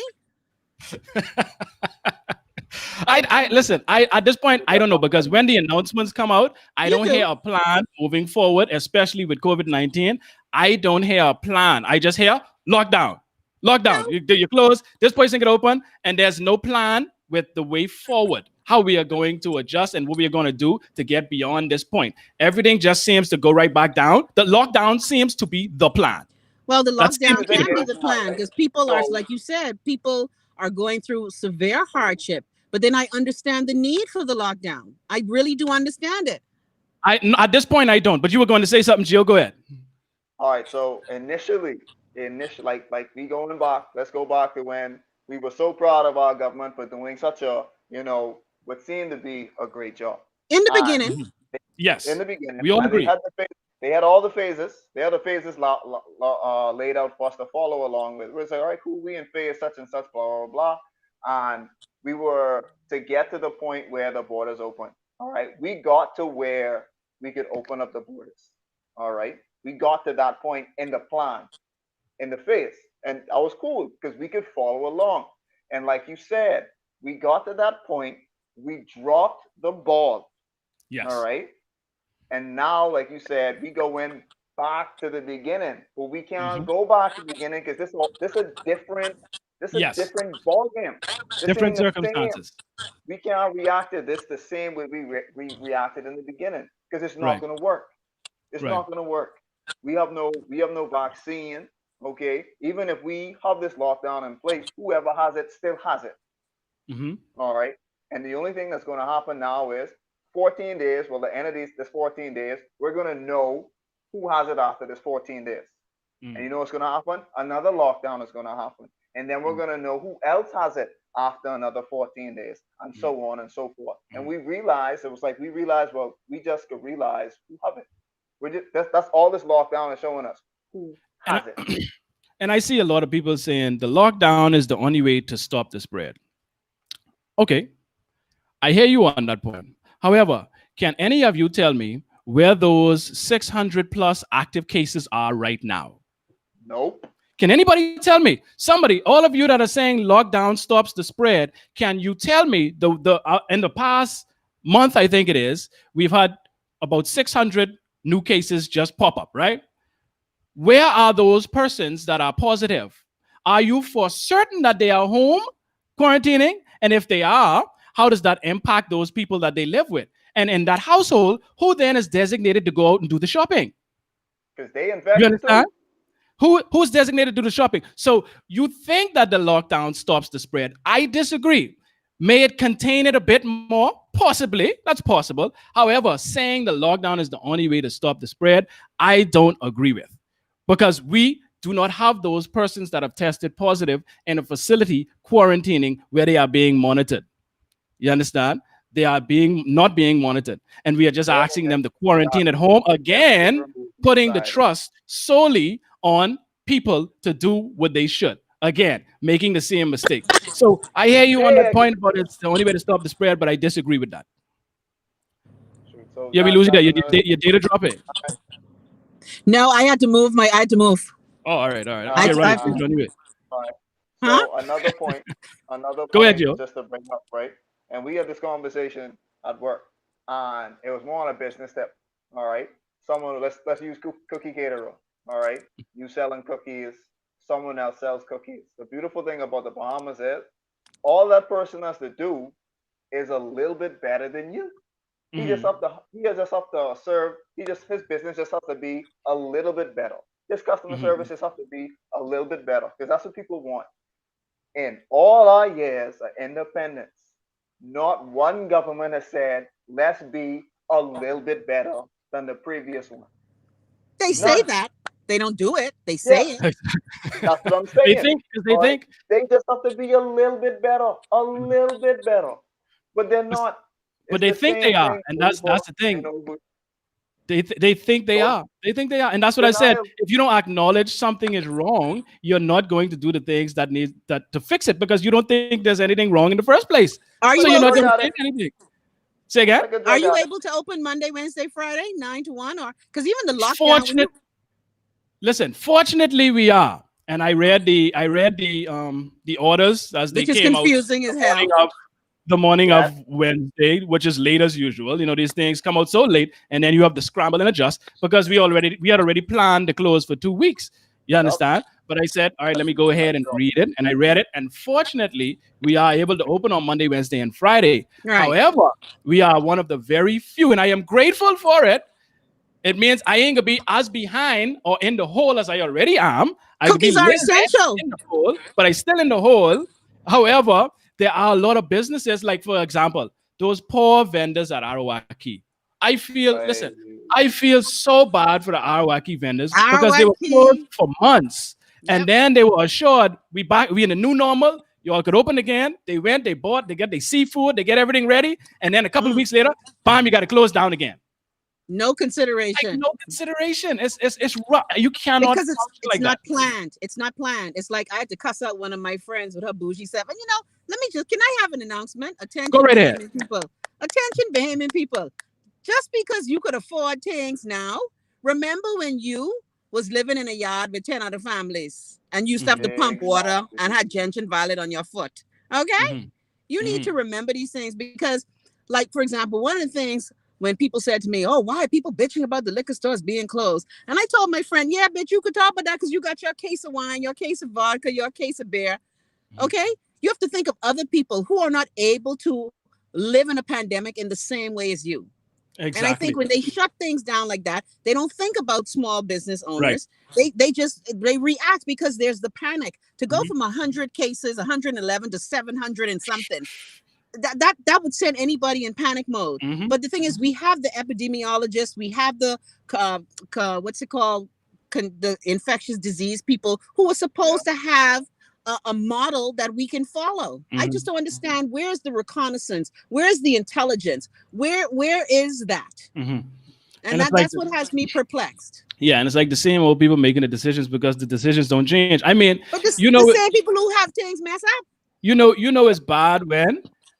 I listen. I At this point, I don't know because when the announcements come out, I You don't hear do. a plan moving forward, especially with COVID-19. I don't hear a plan. I just hear lockdown, lockdown. No. You close this place and get open, and there's no plan with the way forward. How we are going to adjust and what we are going to do to get beyond this point. Everything just seems to go right back down. The lockdown seems to be the plan. Well, the That See, seems lockdown the to be thing the can be plan. is, the plan right? because people are, So, like you said, people are going through severe hardship. But then I understand the need for the lockdown. I really do understand it. At this point, I don't. But you were going to say something, Jill. Go ahead. all right. So initially, like we going back. Let's go back to when we were so proud of our government for doing such a, what seemed to be a great job. In the And beginning, Mhm. in Yes, the beginning, we all and they agree. had they had all the phases. They had the phases laid out for us to follow along with. We're like, all right, cool. We in phase such and such, blah blah blah, and we were to get to the point where the borders open. All right, we got to where we could open up the borders. All right, we got to that point in the plan, in the phase, and I was cool because we could follow along. And like you said, we got to that point. We dropped the ball. All Yes. right, and now, like you said, we go in back to the beginning. But we can't Hmm. go back to the beginning because this a Yes. different ball game. This Different ain't the same. circumstances. We can't react to this the same way we reacted in the beginning because it's not Right. gonna work. It's Right. not gonna work. We have no vaccine. Okay, even if we have this lockdown in place, whoever has it still has it. Hmm. All right. And the only thing that's going to happen now is 14 days. Well, the end of this 14 days, we're going to know who has it after this 14 days. And Mm. you know what's going to happen? Another lockdown is going to happen. And then we're Mm. going to know who else has it after another 14 days, and Mm. so on and so forth. And Mm. we realized, it was like we realized, well, we just could realize who have it. That's all this lockdown is showing us. Who And has it? and I see a lot of people saying the lockdown is the only way to stop the spread. Okay, I hear you on that point. However, can any of you tell me where those 600 plus active cases are right now? Nope. Can anybody tell me? Somebody, all of you that are saying lockdown stops the spread, can you tell me the in the past month, I think it is, we've had about 600 new cases just pop up, right? Where are those persons that are positive? Are you for certain that they are home quarantining? And if they are, how does that impact those people that they live with? And in that household, who then is designated to go out and do the shopping? Because they You infected understand? too. Who's designated to do the shopping? So you think that the lockdown stops the spread? I disagree. May it contain it a bit more? Possibly, that's possible. However, saying the lockdown is the only way to stop the spread, I don't agree with, because we do not have those persons that have tested positive in a facility quarantining where they are being monitored. You understand? They are being not being monitored, and we are just They asking haven't them to quarantine at gotten home everything again, removed putting the inside. trust solely on people to do what they should. Again, making the same mistake. So I hear you on that Yeah, point about it's the only way to stop the spread, but I disagree with that. shoot. So Yeah, we lose you there. that's another thing. Your data dropping. no, I had to move. Oh, all right, all right. All Okay, right, run I it. Please run it. all right. huh? So another Go ahead, point, Joe. just to bring up, right? And we had this conversation at work, and it was more on a business tip. All right. Someone, let's use cookie caterer. All right. You selling cookies. Someone else sells cookies. The beautiful thing about the Bahamas is all that person has to do is a little bit better than you. Hmm. He just have to serve. His business just has to be a little bit better. His customer Hmm. service just have to be a little bit better because that's what people want. In all our years of independence, not one government has said let's be a little bit better than the previous one. They say None. that. They don't do it. They Yeah, say it. that's what I'm They saying. think because they All right, think they just have to be a little bit better, a little bit better, but they're not. but It's they the think they same are, thing and over that's the and thing. over. They think they So are. They think they are, and that's what I said. denial. If you don't acknowledge something is wrong, you're not going to do the things that need that to fix it because you don't think there's anything wrong in the first place. Are So Like you you're a not drug going able? to addict. change anything. Say again. Like a Are drug you addict. able to open Monday, Wednesday, Friday, 9 to 1, or because even the lockdown when Fortunate. you Listen, fortunately we are. And I read the orders as they Which is came out confusing the as morning hell. of Yes. Wednesday, which is late as usual. These things come out so late, and then you have to scramble and adjust because we had already planned the close for 2 weeks. You Yup. understand? But I said, all right, let me go ahead and read it, and I read it, and fortunately, we are able to open on Monday, Wednesday, and Friday. Right. However, we are one of the very few, and I am grateful for it. It means I ain't gonna be as behind or in the hole as I already am. I could be a Cookies are little bit essential. in the hole, but I still in the hole. However, there are a lot of businesses, like for example, those poor vendors at Arawaki. I feel, listen, Like, I feel so bad for the Arawaki vendors because they were closed Arawaki. for months, and Yep. then they were assured we in the new normal. You all could open again. They went, they bought, they get their seafood, they get everything ready, and then a couple of Mm. weeks later, bam, you got to close down again. No Like consideration. no consideration. It's rough. You cannot Because function it's like that. not planned. It's not planned. It's like I had to cuss out one of my friends with her bougie stuff. And let me just, can I have an announcement? Go Attention, right ahead. Bahamian people. Attention, Bahamian people. Just because you could afford things now, remember when you was living in a yard with 10 other families and you used to have to pump water exactly. and had gentian violet on your foot. Okay? Hmm. You need Hmm. to remember these things because, like, for example, one of the things when people said to me, "Oh, why are people bitching about the liquor stores being closed?" And I told my friend, "Yeah, bitch, you could talk about that because you got your case of wine, your case of vodka, your case of beer. Okay? You have to think of other people who are not able to live in a pandemic in the same way as you." And I think Exactly. when they shut things down like that, they don't think about small business Right. owners. They react because there's the panic to go Hmm. from 100 cases, 111 to 700 and something. That would send anybody in panic mode. Hmm. But the thing is, we have the epidemiologists, we have the what's it called, the infectious disease people who are Yeah. supposed to have a model that we can follow. I just Hmm. don't understand, where's the reconnaissance, where's the intelligence, where is that? Hmm. And And it's that like that's what has me perplexed. yeah, and it's like the same old people making the decisions because the decisions don't change. I mean, But you this know, the same people who have things mess up. it's bad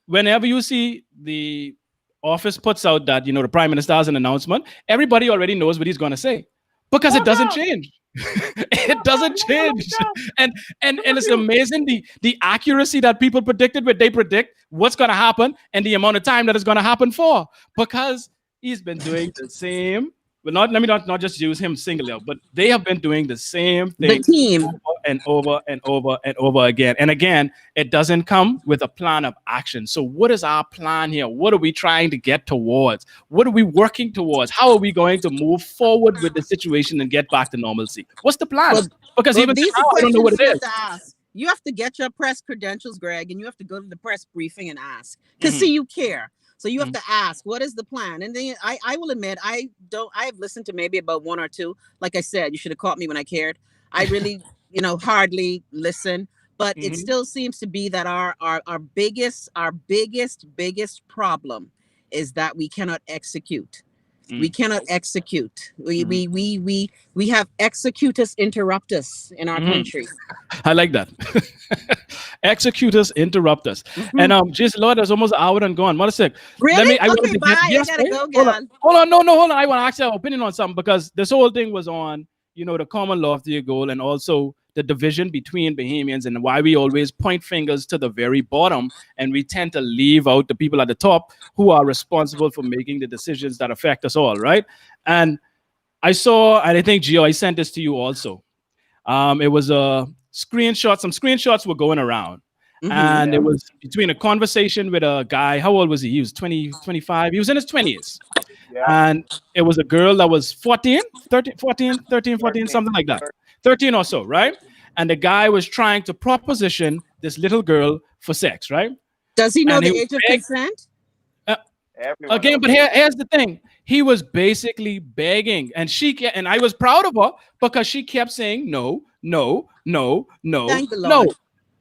whenever you see the office puts out that the prime minister has an announcement, everybody already knows what he's going to say because it Watch doesn't out! change. It Watch out! doesn't Remember, change. watch out! And it's amazing the accuracy that people predicted when they predict what's going to happen and the amount of time that it's going to happen for, because he's been doing the same. But not let me not just use him singular, but they have been doing the same The thing team. over and over and over and over again. And again, it doesn't come with a plan of action. So what is our plan here? What are we trying to get towards? What are we working towards? How are we going to move forward with the situation and get back to normalcy? What's the plan? But Because even these are now, I don't know what questions it you have is. to ask. You have to get your press credentials, Greg, and you have to go to the press briefing and ask. Because Mhm, see, you care. So you have mhm, to ask, what is the plan? And then I will admit, I have listened to maybe about one or two. Like I said, you should have caught me when I cared. I really, hardly listen. But it mhm, still seems to be that our biggest problem is that we cannot execute. We mm, cannot execute. We mhm, we we we we have executus interruptus in our mhm. country. I like that. Executors interrupt us. Mhm. And Jesus Lord, there's almost an hour and gone. One sec. Really? I wanted Okay, to bye. get I yes, gotta right? go, Hold on. gal. Hold on. No, no, hold on. I want to ask your opinion on something because this whole thing was on, the common loftier goal and also the division between Bahamians and why we always point fingers to the very bottom and we tend to leave out the people at the top who are responsible for making the decisions that affect us all, right? And I saw, and I think Gio, I sent this to you also. It was a screenshot. Some screenshots were going around, Mm-hmm. and Yeah. it was between a conversation with a guy. How old was he? He was 20, 25. He was in his 20s. Yeah. And it was a girl that was 14, 13, 14, 13, 14, 13. something like that. 13 or so, right? And the guy was trying to proposition this little girl for sex, right? Does he know And he the was age of beg- consent? uh, Everyone again, knows but the age. here's the thing. He was basically begging, and and I was proud of her because she kept saying no, no, no, no, Thank the no. Lord.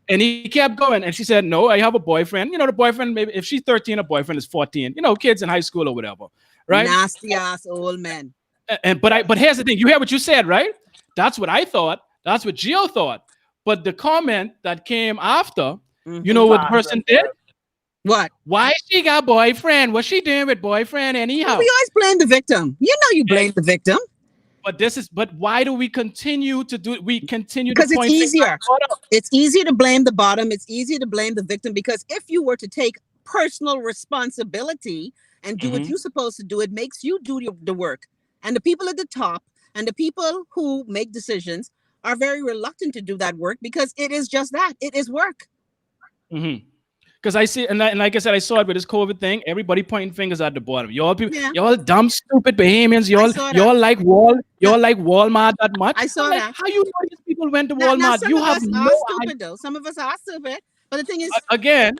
And he kept going. And she said, no, I have a boyfriend. The boyfriend, maybe if she's 13, a boyfriend is 14, kids in high school or whatever. Right. Nasty ass old men. But here's the thing. You hear what you said, right? That's what I thought. That's what Gio thought. But the comment that came after, you Mm-hmm. know what the Passive. person did? What? Why she got boyfriend? What's she doing with boyfriend Well, we anyhow? always blame the victim. You know, you Eh, blame the victim. but why do we continue to do it? We continue to Because it's point fingers at easier. the bottom. It's easier to blame the bottom. It's easier to blame the victim because if you were to take personal responsibility and do what Mhm. you're supposed to do, it makes you do the work. And the people at the top and the people who make decisions are very reluctant to do that work because it is just that. It is work. Mhm. Because I see, and like I said, I saw it with this COVID thing. Everybody pointing fingers at the bottom. Y'all people, Yeah, y'all dumb, stupid Bahamians. I Y'all, saw that. y'all like y'all like Walmart that much. I I'm saw like, that. how you know these people went to Now Walmart? some You of have us no are idea. stupid though. Some of us are stupid. But the thing is, Again,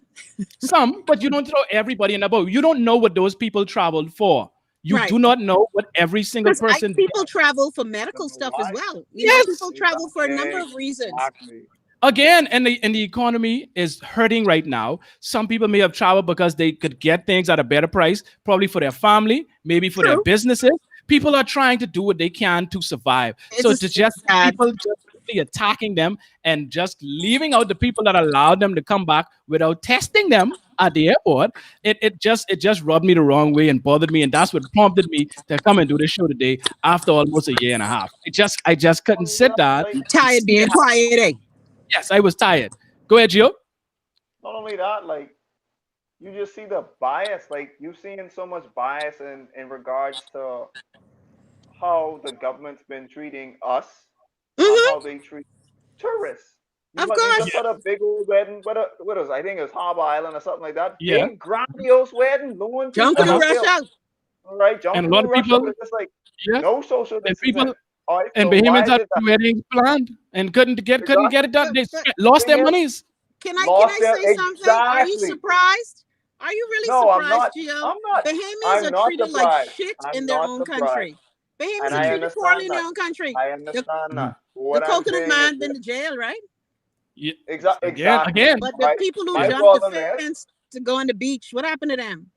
some, but you don't throw everybody in the boat. You don't know what those people traveled for. You right. do not know what every single Because person did. people travel for Don't medical know stuff as why. well. Yes, People travel for a number of reasons. Exactly. again, and the economy is hurting right now. Some people may have traveled because they could get things at a better price, probably for their family, maybe for their True. businesses. People are trying to do what they can to survive. It's So a to just sad. people just simply attacking them and just leaving out the people that allowed them to come back without testing them at the airport, it just rubbed me the wrong way and bothered me, and that's what prompted me to come and do this show today after almost a year and a half. I just couldn't Only sit that, down like, and Tired see being it happen. quiet, eh? Yes, I was tired. Go ahead, Gio. not only that, like you just see the bias. Like you've seen so much bias in regards to how the government's been treating us on Hmm. how they treat tourists. Of You Yeah, just course. had a big old wedding, what was I think it was Harbor Island or something like that. yeah. Big grandiose wedding, lo and Jump in people the Uh-huh. just rush there. out. All right, And jump a through lot the of rush hour. people, It's just like yes, no social and people distancing. All right, and so why Bahamians is had it that weddings planned and couldn't get exactly it done. But They but lost thing their is monies. can lost I their say something? Are you exactly? surprised? Are you really No, I'm surprised, not. Gio? I'm not. Bahamians I'm are not treated like surprised. shit I'm in their not own surprised, country. and Bahamians are I treated poorly understand in their that. own country. I The understand Mhm. that. the What I'm coconut saying is man been this. to jail, right? Yeah. Exactly. Again. But the Right. people who My Yeah. jumped the problem is, fence to go on the beach, what happened to them?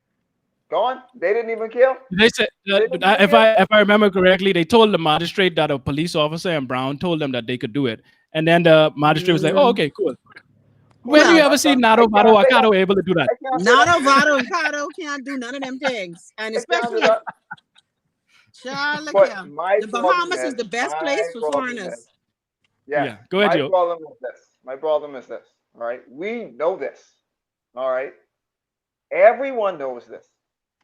go on. They didn't even kill. They said They that, didn't even if kill. I remember correctly, they told the magistrate that a police officer in Brown told them that they could do it, and then the magistrate was like, "Oh, Mm, okay, cool." When do you well, ever see I Nato can't Vado say that. Acado able to do that? I can't say that. Nado, Vado, and Cado can't do none of them things. And I can't do especially if that. Child, look But here. my The problem Bahamas is is, the best my place for problem is, foreigners. yes, Yeah, go ahead, my Joe. problem is this. My problem is this. All right. We know this. All right. Everyone knows this.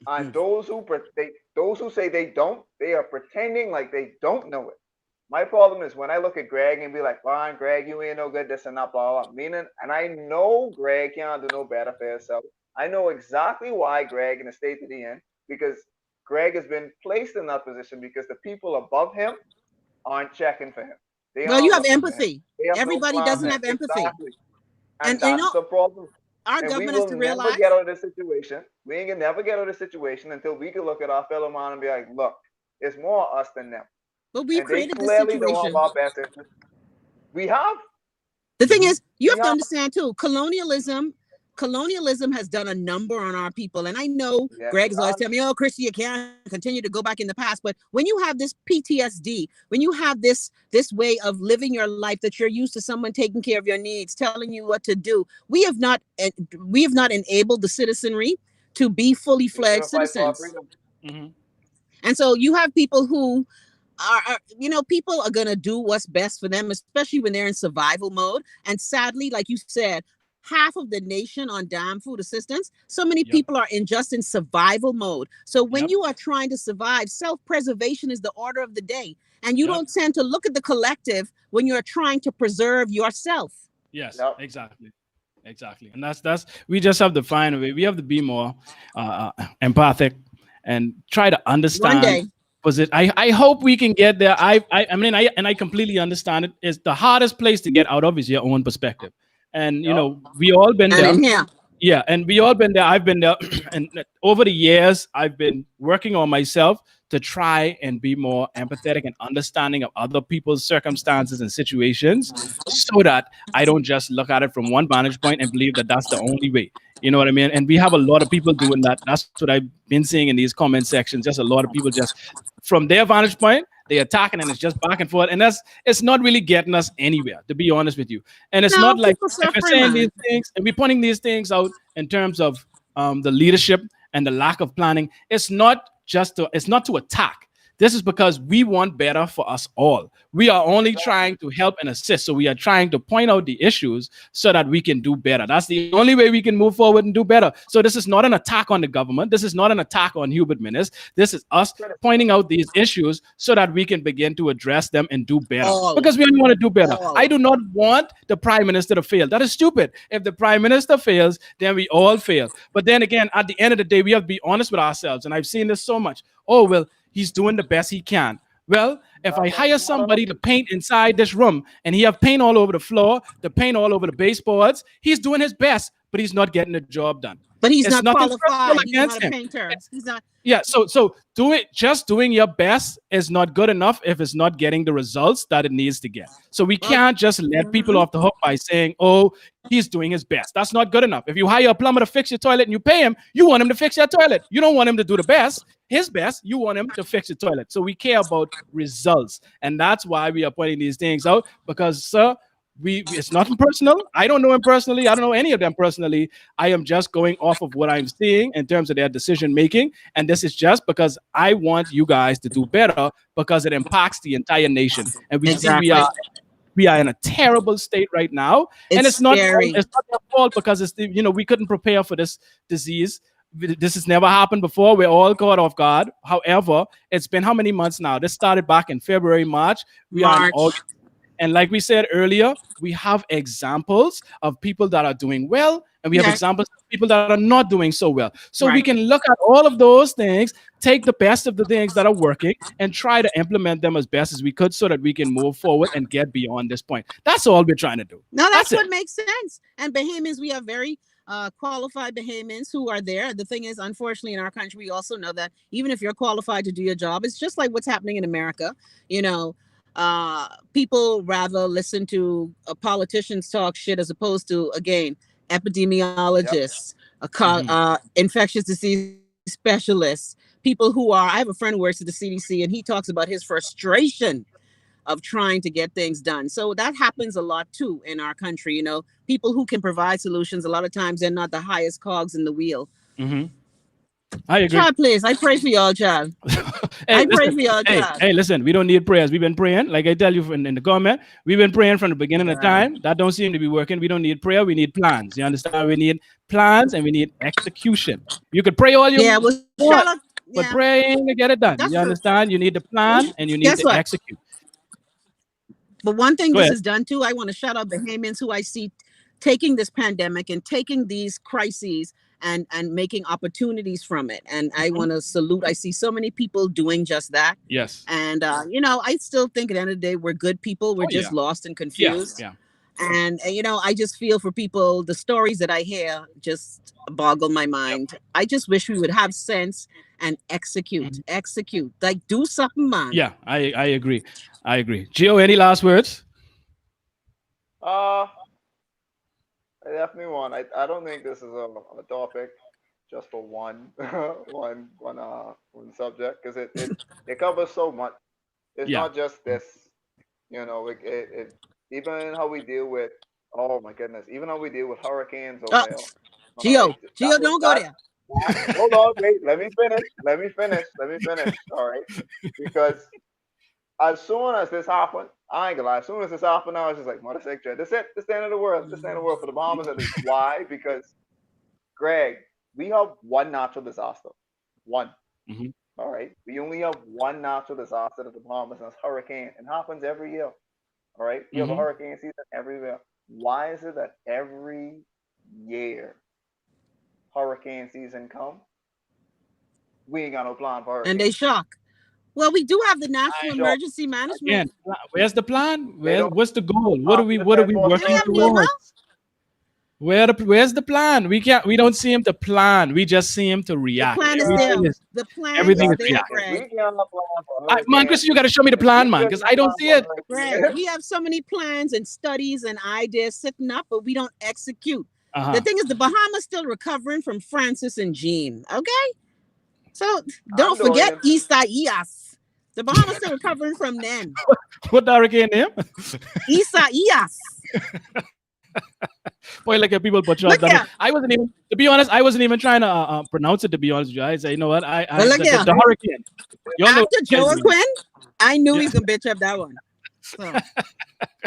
And those who say they don't, they are pretending like they don't know it. My problem is when I look at Greg and be like, "Fine, Greg, you ain't no good, this and that, blah blah." Meaning, and I know Greg can't do no better for himself. I know exactly why Greg in the state of the end because Greg has been placed in that position because the people above him aren't checking for him. They Well, you aren't have looking for him. empathy. They have no Everybody plan for doesn't him. have empathy. Exactly, and And you that's know, the problem. our And we government has will to never get realize, out of this situation. We ain't gonna never get out of this situation until we can look at our fellow man and be like, look, it's more us than them. but we've And they created this clearly don't have situation. our best interest. We have. The thing Hmm. is, you We have to have. understand too, colonialism has done a number on our people. And I know Yes, Greg it is always has. telling me, oh, Christy, you can't continue to go back in the past. But when you have this PTSD, when you have this way of living your life that you're used to someone taking care of your needs, telling you what to do, we have not enabled the citizenry to be fully We fledged couldn't fight for our citizens. freedom. Hmm. And so you have people who people are going to do what's best for them, especially when they're in survival mode. And sadly, like you said, half of the nation on damn food assistance, so many Yep. people are in survival mode. So when Yep. you are trying to survive, self-preservation is the order of the day. And you Yep. don't tend to look at the collective when you're trying to preserve yourself. Yes. Yep. Exactly. Exactly. And that's we just have to find a way. We have to be more empathic and try to One understand. day. Was it? I hope we can get there. I mean I completely understand it. Is the hardest place to get out of is your own perspective, and Yep. we all been And there. in here. Yeah, and we all been there. I've been there, and over the years, I've been working on myself to try and be more empathetic and understanding of other people's circumstances and situations, so that I don't just look at it from one vantage point and believe that that's the only way. You know what I mean? And we have a lot of people doing that. That's what I've been seeing in these comment sections. Just a lot of people just from their vantage point, they attacking, and it's just back and forth, and it's not really getting us anywhere, to be honest with you. And it's No, not like people if we're suffering, saying these man. things and we're pointing these things out in terms of the leadership and the lack of planning, it's not to attack. This is because we want better for us all. We are only Exactly. trying to help and assist. So we are trying to point out the issues so that we can do better. That's the only way we can move forward and do better. So this is not an attack on the government. This is not an attack on Hubert Minnis. This is us pointing out these issues so that we can begin to address them and do better. All, Because we only want to do better. I all. do not want the prime minister to fail. That is stupid. If the prime minister fails, then we all fail. But then again, at the end of the day, we have to be honest with ourselves. And I've seen this so much. Oh, well, he's doing the best he can. Well, if I hire Not enough somebody to people. paint inside this room and he have paint all over the floor, the paint all over the baseboards, he's doing his best, but he's not getting the job done. But he's It's not nothing personal qualified. He's not against a him. painter. He's not. Yeah, so do it. Just doing your best is not good enough if it's not getting the results that it needs to get. So we Well, can't just let people mhm. off the hook by saying, "Oh, he's doing his best." That's not good enough. If you hire a plumber to fix your toilet and you pay him, you want him to fix your toilet. You don't want him to do the best, his best. You want him to fix your toilet. So we care about results, and that's why we are pointing these things out. Because, sir, we it's nothing personal. I don't know him personally. I don't know any of them personally. I am just going off of what I'm seeing in terms of their decision making. And this is just because I want you guys to do better because it impacts the entire nation. And we see Exactly. we are in a terrible state right now. And It's scary. it's not their fault because we couldn't prepare for this disease. This has never happened before. We're all caught off guard. However, it's been how many months now? This started back in February, March. We are in August. March. And like we said earlier, we have examples of people that are doing well, and we have Yeah. examples of people that are not doing so well. So we Right. can look at all of those things, take the best of the things that are working, and try to implement them as best as we could so that we can move forward and get beyond this point. That's all we're trying to do. No, That's that's it. what makes sense. And Bahamians, we have very qualified Bahamians who are there. The thing is, unfortunately, in our country, we also know that even if you're qualified to do your job, it's just like what's happening in America. You know, people rather listen to politicians talk shit as opposed to, again, Yep. epidemiologists, Mhm. infectious disease specialists, people who are. I have a friend who works at the CDC, and he talks about his frustration of trying to get things done. So that happens a lot too in our country. People who can provide solutions, a lot of times they're not the highest cogs in the wheel. Mhm. I agree. Child, please, I pray for y'all, child. Hey, I pray listen. for y'all, Hey, child. hey, listen. We don't need prayers. We've been praying, like I tell you in the comment. We've been praying from the beginning of Child. time. That don't seem to be working. We don't need prayer. We need plans. You understand? We need plans and we need execution. You could pray all Yeah, you well, want, shut up. but Yeah, pray ain't gonna get it done. that's You true. understand? You need the plan and you need Guess to what? execute. But one thing Go this ahead. has done too, I want to shout out Bahamians who I see taking this pandemic and taking these crises and making opportunities from it. And I Mhm. want to salute. I see so many people doing just that. Yes. And I still think at the end of the day, we're good people. We're Oh yeah. just lost and Yeah. confused. Yeah. And I just feel for people. The stories that I hear just boggle my Yep. mind. I just wish we would have sense and Mhm. execute, like do something, man. Yeah. I agree. I agree. Gio, any last words? Uh, I definitely want. I don't think this is a topic just for one one subject because it covers so much. It's Yeah. not just this. It even how we deal with. Oh my goodness! Even how we deal with hurricanes over Uh, here. All right, Geo, don't go there. hold on, wait. Let me finish. Let me finish. Let me finish. All right, because as soon as this happened, I ain't gonna lie. As soon as this happened, I was just like, "Mother sick dread. This it. This the end of the world. This the end of the world for the Bahamas at least." Why? Because Greg, we have one natural disaster. One. Mhm. All right. We only have one natural disaster at the Bahamas, and it's hurricane. It happens every year. All right. We have a Mhm. hurricane season everywhere. Why is it that every year hurricane season come, we ain't got no plan for And they hurricanes? shock. Well, we do have the I National Sure. Emergency again. Management. Where's the plan? They don't What's the goal? What are have we the what are Defense we Force They working have Management. NEMA. towards? Where's the plan? We don't see him to plan. We just see him to The react. plan is there. Everything is The plan everything is is there, Exactly. react. If we Greg. can't plan for Man, hurricane, Chris, you gotta show me the if plan, we man, couldn't because I don't plan see for it. Greg, hurricane, we have so many plans and studies and ideas sitting up, but we don't execute. The Uh-huh. thing is, the Bahamas still recovering from Francis and Jean. Okay, so I'm don't doing forget it. Isaias. The Bahamas still recovering from them. What the hurricane name? Isaias. Boy, like if people butcher up Look that. here. I wasn't even, to be honest, I wasn't even trying to pronounce it. To be honest with you, I say, you know what? But look here. The hurricane. Y'all know After hurricane mean. Joaquin, I knew Yeah. he's gonna bitch up that one. So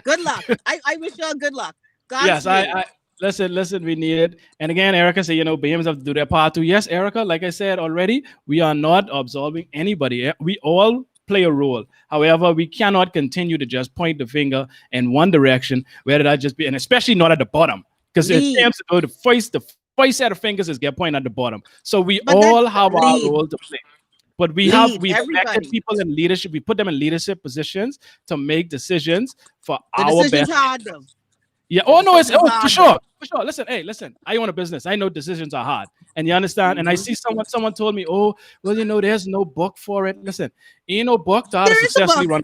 good luck. I wish y'all good luck. Yes, Godspeed. I listen, we need it. And again, Erica said, BMs have to do their part too. Yes, Erica, like I said already, we are not absolving anybody. We all play a role. However, we cannot continue to just point the finger in one direction, whether that just be, and especially not at the bottom. Because it Lead. seems to go the first set of fingers is get pointed at the bottom. So we But all that have our lead. role to play. But Lead we've elected everybody. people in leadership. We put them in leadership positions to make decisions for The our decision's best. hard though. Yeah. The Oh no, it's decision's for hard though. sure. For sure. Listen, hey, listen. I own a business. I know decisions are hard. And you understand? And I Mhm. see someone told me, oh, well, there's no book for it. Listen, ain't no book to how to There is a successfully book. run.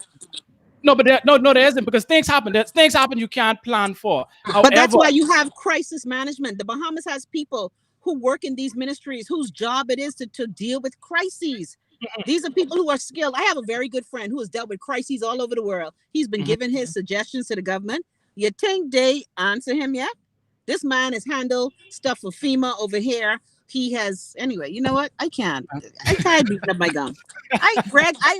No, but there isn't because things happen. Things happen you can't plan for. But that's However, why you have crisis management. The Bahamas has people who work in these ministries whose job it is to deal with crises. These are people who are skilled. I have a very good friend who has dealt with crises all over the world. He's been Mhm. giving his suggestions to the government. You think they answer him yet? This man has handled stuff for FEMA over here. He has anyway. You know what? I can't. I tired beating up my gum. Greg, I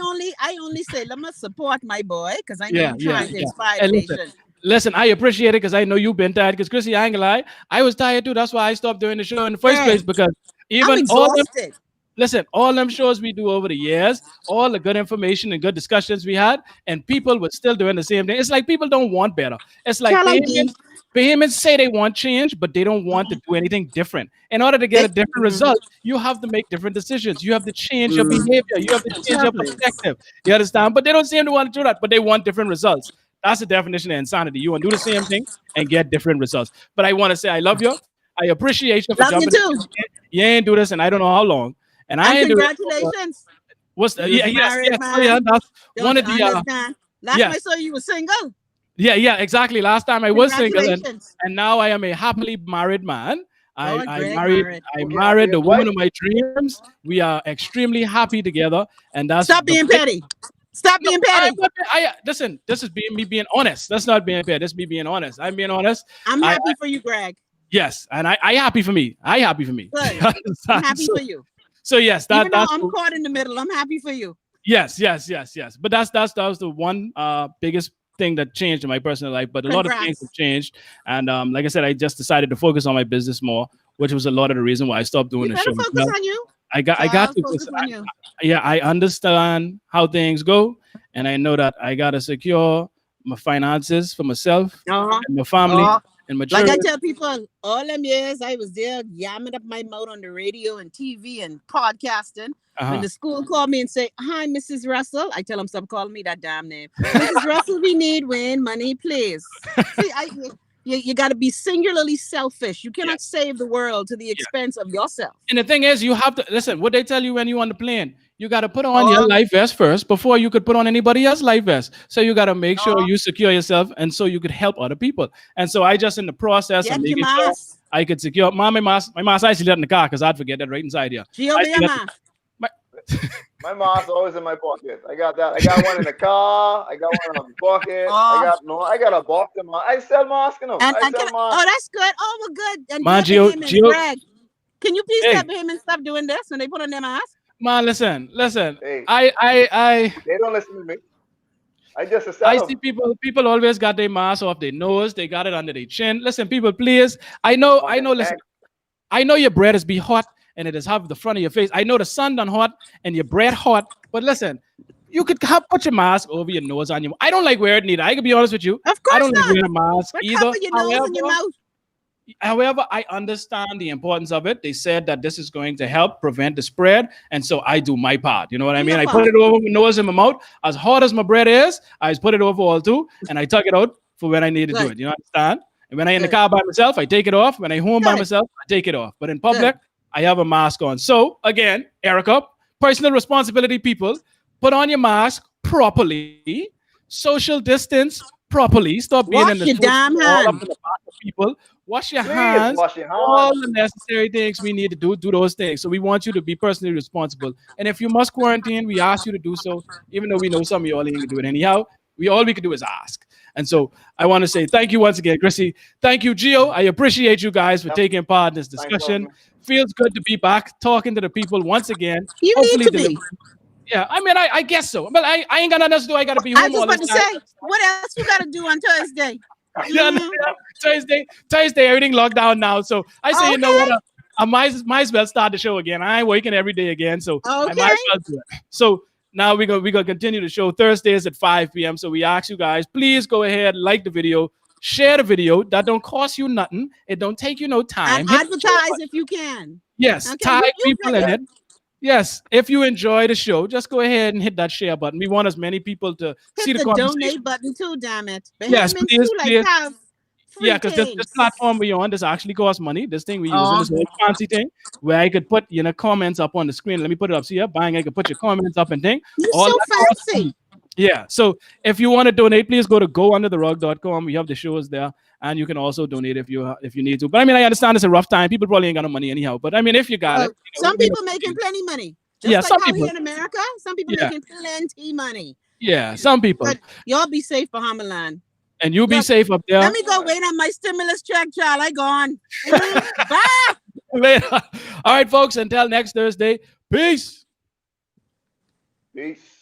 only say let me support my boy because I know Yeah, you're yeah, trying to yeah. inspire the And listen, nation. listen, I appreciate it because I know you've been tired. Because Chrissy, I ain't gonna lie, I was tired too. That's why I stopped doing the show in the first place. Greg, Because I'm even all them exhausted. listen, all them shows we do over the years, all the good information and good discussions we had, and people were still doing the same thing. It's like people don't want better. It's like Tell him, D. Bahamians say they want change, but they don't want to do anything different. In order to get They, a different result, you have to make different decisions. You have to change your mm, behavior. You have to change tell your please. perspective. You understand? But they don't seem to want to do that, but they want different results. That's the definition of insanity. You want to do the same thing and get different results. But I want to say I love you. I appreciate you for Love you jumping too. in. You ain't do this, and I don't know how long. And I And ain't do it. congratulations. What's the, You's yeah, a yes, married yes. Oh yeah, man. that's Don't one you of the understand? Last time I yes. saw you, you were single. Yeah, exactly. Last time I was single, Congratulations. and now I am a happily married man. Lord I Greg married married. I Looking after married your the woman wife. of my dreams. We are extremely happy together, and that's Stop the being big. petty. Stop No, being I'm petty. not, listen. This is me being honest. That's not being fair. This is me being honest. I'm being honest. I'm I happy for you, Greg. yes, and I happy for me. I happy for me. Good. You I'm understand? happy for you. So yes, Even though that's I'm caught in the middle, I'm happy for you. yes. But that was the one biggest thing that changed in my personal life. But a lot of things have Congrats. changed, and like I said, I just decided to focus on my business more, which was a lot of the reason why I stopped doing You the better show as focus well. on you. I got Child, to. 'Cause focus on you. yeah, I understand how things go, and I know that I gotta secure my finances for myself Uh-huh. and my family Uh, and my like I children. tell people, all them years I was there yamming up my mouth on the radio and TV and podcasting. When Uh-huh. the school called me and say, "Hi, Mrs. Russell," I tell them stop calling me that damn name. Mrs. Russell, we need Wayne money, please. See, you got to be singularly selfish. You cannot Yes. save the world to the Yeah. expense of yourself. And the thing is, you have to listen. What they tell you when you on the plane, you got to put on your Oh, life vest first before you could put on anybody else's life vest. So you got to make sure oh, you secure yourself, and so you could help other people. And so I just in the process of get your making sure mask. I could secure my mask. I actually left in the car because I'd forget that right inside here. She I over actually your left mask. my, My mask always in my pocket. I got that. I got one in the car. I got one in my pocket. I Oh, got no. I got a box of mask. I sell mask, you know. I and can sell I, mask. oh, that's good. Oh, well, good. And man, dear Bahamians, Gio, Greg, can you please tell hey, Bahamians stop doing this when they put on their mask? man, listen. Hey, I they don't listen to me. I just I sell see them. people always got their mask off their nose, they got it under their chin. Listen, people, please. On I the know, listen, neck. I know your bread is be hot and it is have the front of your face. I know the sun done hot and your bread hot, but listen, you could put your mask over your nose on your. I don't like wearing it neither. I can be honest with you. Of I course don't like not. wearing a mask But either. cover your nose and your mouth. However, I understand the importance of it. They said that this is going to help prevent the spread, and so I do my part. You know what I Do mean? your I put part. it over my nose and my mouth. As hot as my bread is, I just put it over all too, and I tuck it out for when I need to do Good. it. You understand? And when I in the Good. car by myself, I take it off. When I home by Good. myself, I take it off. But in Good. public, I have a mask on. So again, Erica, personal responsibility, people, put on your mask properly, social distance properly. Stop being in the Wash your food damn all up in hand. the back of people. Wash your Please hands, wash your all hands. the necessary things we need to do those things. So we want you to be personally responsible. And if you must quarantine, we ask you to do so, even though we know some of you all ain't gonna do it anyhow. all we could do is ask. And so I want to say thank you once again, Chrissy. Thank you, Gio. I appreciate you guys for Yep. taking part in this Thanks for having discussion. me. Feels good to be back talking to the people once again. You need Hopefully to be. delivering. Yeah, I mean, I guess so. But I ain't got nothing else to do. I got to be I home was all about this to time. say, what else you got to do on Thursday? Yeah, no, Mm, yeah, Thursday, everything locked down now. So I say, you know what? okay. I might as well start the show again. I ain't working every day again, so I might Okay. as well do it. So now we're gonna continue the show Thursdays at 5 p.m. So we ask you guys, please go ahead, like the video, share the video. That don't cost you nothing. It don't take you no And time. Hit the share advertise button. if you can. Yes, Okay. tag You people pick in it. it. Yes, if you enjoy the show, just go ahead and hit that share button. We want as many people to Hit see the the conversation. donate button too, damn it. Yes, Bahamians please, too like please. have Yeah, free because this things. platform we on, this actually costs money. This thing we using Oh, this whole fancy thing where I could put comments up on the screen. Let me put it up. See, yeah, bang, I could put your comments up and thing. you All so that costs money. fancy. Yeah. So if you want to donate, please go to goundertherug.com. We have the shows there, and you can also donate if you need to. But I mean, I understand it's a rough time. People probably ain't got no money anyhow. But I mean, if you got it, Well, some we people making appreciate it. plenty money. Yeah, Just like some how people. here in America, some people Yeah, making plenty money. yeah, some people. But y'all be safe, Bahamaland. And you be Look, safe up let there. me go wait on my stimulus check, child. I gone. Bye. Later. All right, folks. Until next Thursday. Peace. Peace.